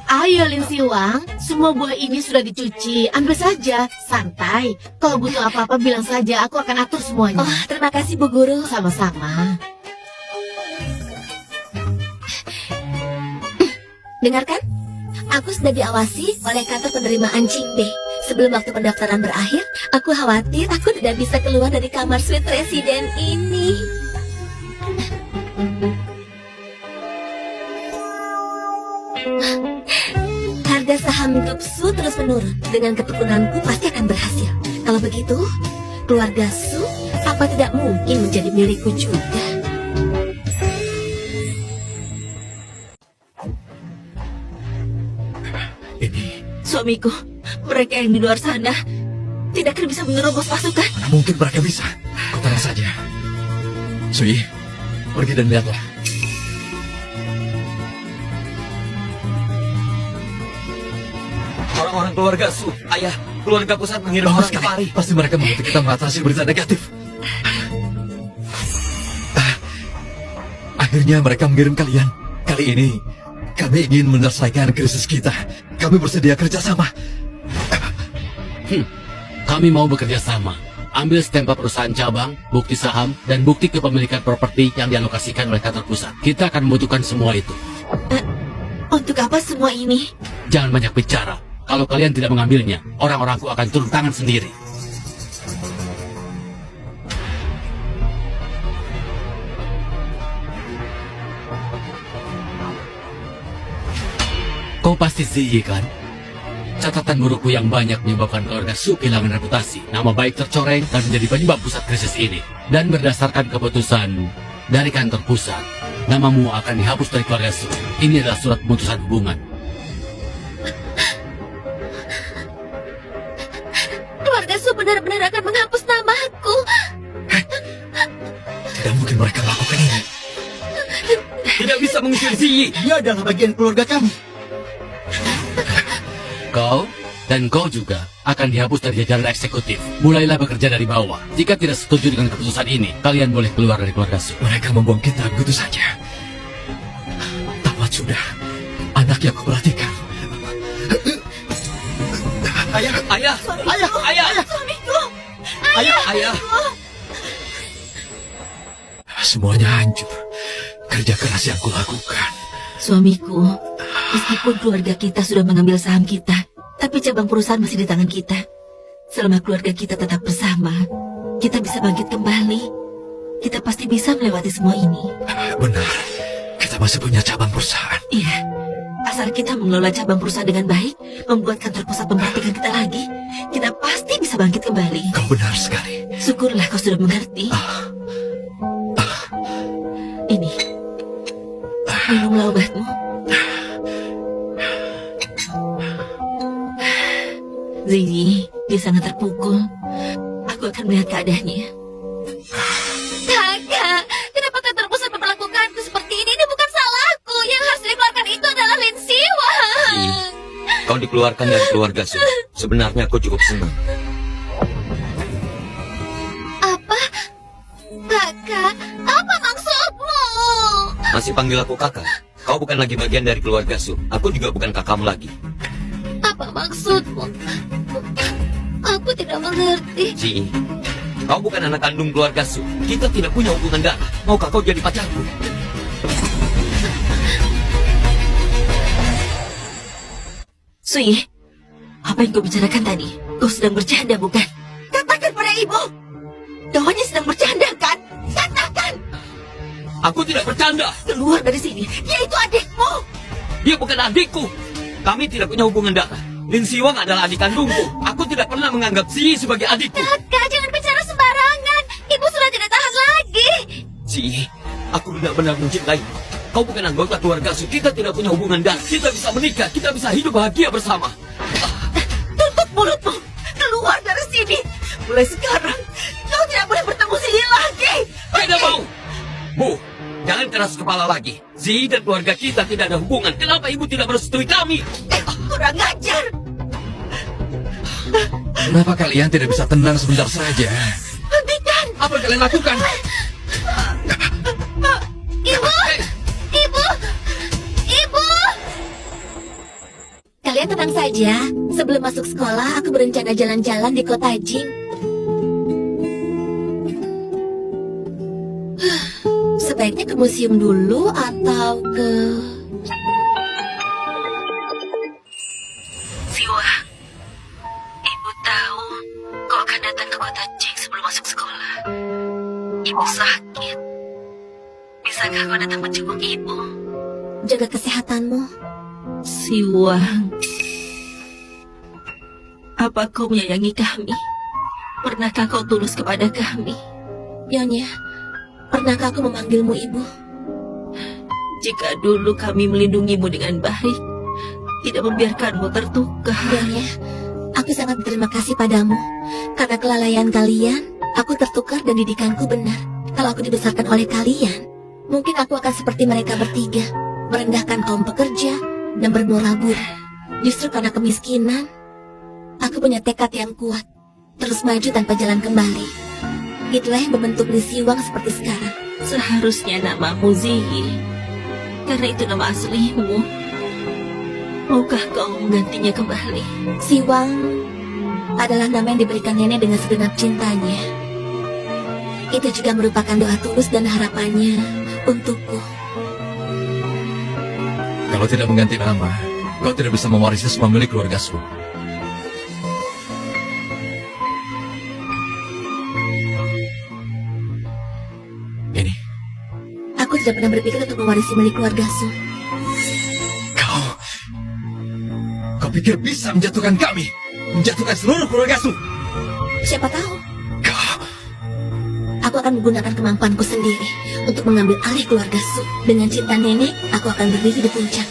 Ayo Lin Siwang, semua buah ini sudah dicuci. Ambil saja, santai. Kalau butuh apa-apa bilang saja, aku akan atur semuanya. Oh, terima kasih Bu Guru. Sama-sama. Dengarkan, aku sudah diawasi oleh kantor penerimaan Jingbe. Sebelum waktu pendaftaran berakhir, aku khawatir aku tidak bisa keluar dari kamar suite residen ini. Harga saham Gupsu terus menurun. Dengan ketekunanku pasti akan berhasil. Kalau begitu, keluarga Su apa tidak mungkin menjadi milikku juga? Ini Suamiku, mereka yang di luar sana tidak akan bisa menerobos pasukan. mana mungkin mereka bisa. Kau tenang saja. Sui, pergi dan lihatlah. Orang-orang keluarga Su, ayah, keluarga pusat mengirim Bagus orang ke sekali. Paris. Pasti mereka membantu kita mengatasi berita negatif. Akhirnya mereka mengirim kalian. Kali ini, kami ingin menyelesaikan krisis kita. Kami bersedia kerjasama. Kami mau bekerja sama. Ambil stempel perusahaan cabang, bukti saham, dan bukti kepemilikan properti yang dialokasikan oleh kantor pusat. Kita akan membutuhkan semua itu. Untuk apa semua ini? Jangan banyak bicara. Kalau kalian tidak mengambilnya, orang-orangku akan turun tangan sendiri. Kau pasti Ziyi kan? Catatan burukku yang banyak menyebabkan keluarga Su kehilangan reputasi. Nama baik tercoreng dan menjadi penyebab pusat krisis ini. Dan berdasarkan keputusan dari kantor pusat, namamu akan dihapus dari keluarga Su. Ini adalah surat pemutusan hubungan. Keluarga Su benar-benar akan menghapus namaku. Tidak mungkin mereka melakukan ini. Tidak bisa mengusir Ziyi. Dia adalah bagian keluarga kami. Kau dan kau juga akan dihapus dari jajaran eksekutif. Mulailah bekerja dari bawah. Jika tidak setuju dengan keputusan ini, kalian boleh keluar dari keluarga Su. Mereka membuang kita begitu saja. Tamat sudah. Anak yang kuperhatikan. Ayah, ayah, Ayah, ayah, Suamiku, ayah. Semuanya hancur. Kerja keras yang kulakukan. Suamiku, meskipun keluarga kita sudah mengambil saham kita, tapi cabang perusahaan masih di tangan kita. Selama keluarga kita tetap bersama, kita bisa bangkit kembali. Kita pasti bisa melewati semua ini. Benar. Kita masih punya cabang perusahaan. Iya, asal kita mengelola cabang perusahaan dengan baik, membuat kantor pusat memperhatikan kita lagi, kita pasti bisa bangkit kembali. Kau benar sekali. Syukurlah kau sudah mengerti. Ini, minumlah obatmu. Ziyi, dia sangat terpukul. Aku akan melihat keadaannya. Kakak, kenapa kantor pusat memperlakukanku seperti ini? Ini bukan salahku. Yang harus dikeluarkan itu adalah Lin Siwang. Kau dikeluarkan dari keluarga Su. Sebenarnya aku cukup senang. Apa? Kakak, apa maksudmu? Masih panggil aku kakak. Kau bukan lagi bagian dari keluarga Su. Aku juga bukan kakakmu lagi. Apa maksudmu? Aku tidak mengerti. Ziyi, kau bukan anak kandung keluarga Su. Kita tidak punya hubungan darah. Maukah kau jadi pacarku? Sui, apa yang kau bicarakan tadi? Kau sedang bercanda, bukan? Katakan pada ibu! Kau hanya sedang bercanda, kan? Katakan! Aku tidak bercanda. Keluar dari sini, dia itu adikmu! Dia bukan adikku. Kami tidak punya hubungan darah. Lin Siwang adalah adik kandungku. Aku tidak pernah menganggap Ziyi sebagai adikku. Kakak, jangan bicara sembarangan. Ibu sudah tidak tahan lagi. Ziyi, aku benar-benar mencintai. Kau bukan anggota keluarga Su. Kita tidak punya hubungan darah. Kita bisa menikah. Kita bisa hidup bahagia bersama. Tutup mulutmu! Keluar dari sini! Mulai sekarang, kau tidak boleh bertemu Ziyi lagi! Tidak mau. Bu, jangan keras kepala lagi. Ziyi dan keluarga kita tidak ada hubungan. Kenapa ibu tidak merestui kami? Kurang ajar! Kenapa kalian tidak bisa tenang sebentar saja? Hentikan! Apa yang kalian lakukan? Ibu! Ibu! Ibu! Kalian tenang saja. Sebelum masuk sekolah, aku berencana jalan-jalan di kota Jing. Sebaiknya ke museum dulu atau ke... Siwa, ibu tahu kau akan datang ke kota Jing sebelum masuk sekolah. Ibu sakit. Bisakah kau datang menjenguk ibu? Jaga kesehatanmu. Siwang, apa kau menyayangi kami? Pernahkah kau tulus kepada kami? Nyonya, pernahkah aku memanggilmu ibu? Jika dulu kami melindungimu dengan baik, tidak membiarkanmu tertukar. Nyonya, aku sangat berterima kasih padamu. Karena kelalaian kalian, aku tertukar dan didikanku benar. Kalau aku dibesarkan oleh kalian, mungkin aku akan seperti mereka bertiga, merendahkan kaum pekerja dan bermoral buruk. Justru karena kemiskinan, aku punya tekad yang kuat, terus maju tanpa jalan kembali. Itulah yang membentuk Li Siwang seperti sekarang. Seharusnya namamu Ziyi, karena itu nama aslimu. Maukah kau menggantinya kembali? Siwang adalah nama yang diberikan nenek dengan segenap cintanya. Itu juga merupakan doa tulus dan harapannya untukku. Kalau tidak mengganti nama, kau tidak bisa mewarisi semua milik keluarga Su. Ini, Aku tidak pernah berpikir untuk mewarisi milik keluarga Su. kau pikir bisa menjatuhkan kami? Menjatuhkan seluruh keluarga Su? Siapa tahu, Kau, aku akan menggunakan kemampuanku sendiri untuk mengambil alih keluarga Su. Dengan cinta nenek, aku akan berdiri di puncak.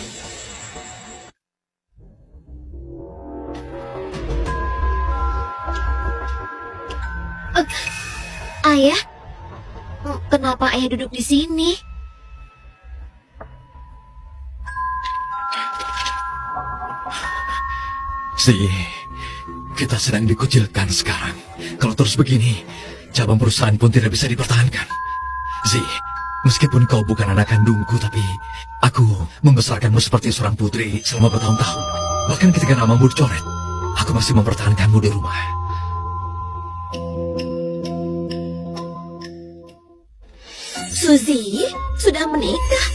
Ayah, kenapa ayah duduk di sini? kita sedang dikucilkan sekarang. Kalau terus begini, cabang perusahaan pun tidak bisa dipertahankan. Meskipun kau bukan anak kandungku, tapi aku membesarkanmu seperti seorang putri selama bertahun-tahun. Bahkan ketika namamu dicoret, aku masih mempertahankanmu di rumah. Suzy sudah menikah.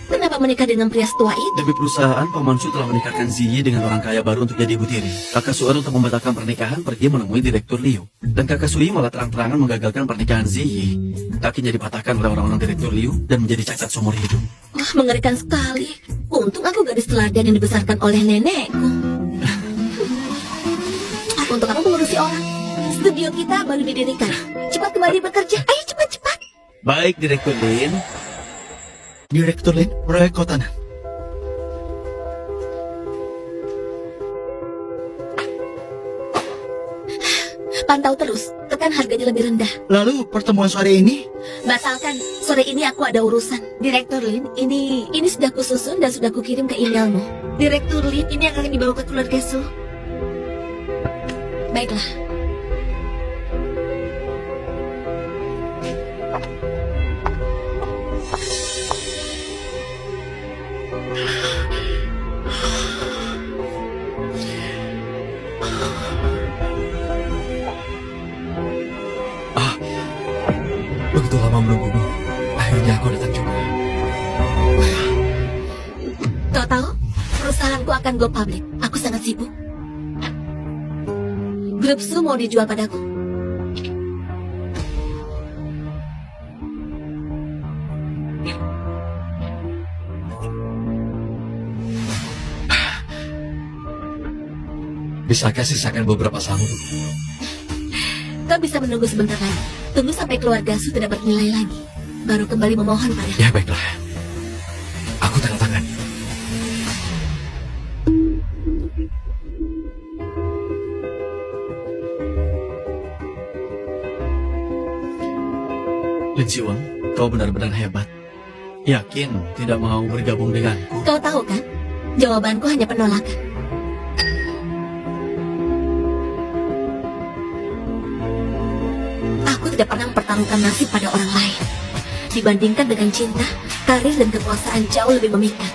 Kenapa menikah dengan pria tua itu? Demi perusahaan, Paman Su telah menikahkan Ziyi dengan orang kaya baru untuk jadi ibu tiri. Kakak Suer untuk membatalkan pernikahan pergi menemui Direktur Liu. Dan kakak Sui malah terang-terangan menggagalkan pernikahan Ziyi. Kakinya dipatahkan oleh orang-orang Direktur Liu dan menjadi cacat seumur hidup. Wah, mengerikan sekali. Untung aku gadis teladan yang dibesarkan oleh nenekku. Untuk apa mengurusi orang? Studio kita baru didirikan. Cepat kembali bekerja. Ayo cepat-cepat. Baik, Direktur Lin. Direktur Lin, proyek Kotanan. Pantau terus. Tekan harganya lebih rendah. Lalu pertemuan sore ini? Batalkan. Sore ini aku ada urusan. Direktur Lin, ini sudah kususun dan sudah kukirim ke emailmu. Direktur Lin, ini yang akan dibawa ke keluarga Su. Baiklah. Begitu lama menunggumu, akhirnya aku datang juga. Kau tahu, perusahaanku akan go public. Aku sangat sibuk. Grup Su mau dijual padaku. Bisakah sisakan beberapa saham? Kau bisa menunggu sebentar lagi. Tunggu sampai keluarga Su tidak bernilai lagi. Baru kembali memohon padaku. Ya baiklah. Aku tanda tangan. Lin Siwang, kau benar-benar hebat. Yakin tidak mau bergabung denganku? Kau tahu kan? Jawabanku hanya penolakan. tidak pernah mempertaruhkan nasib pada orang lain. Dibandingkan dengan cinta, karir dan kekuasaan jauh lebih memikat.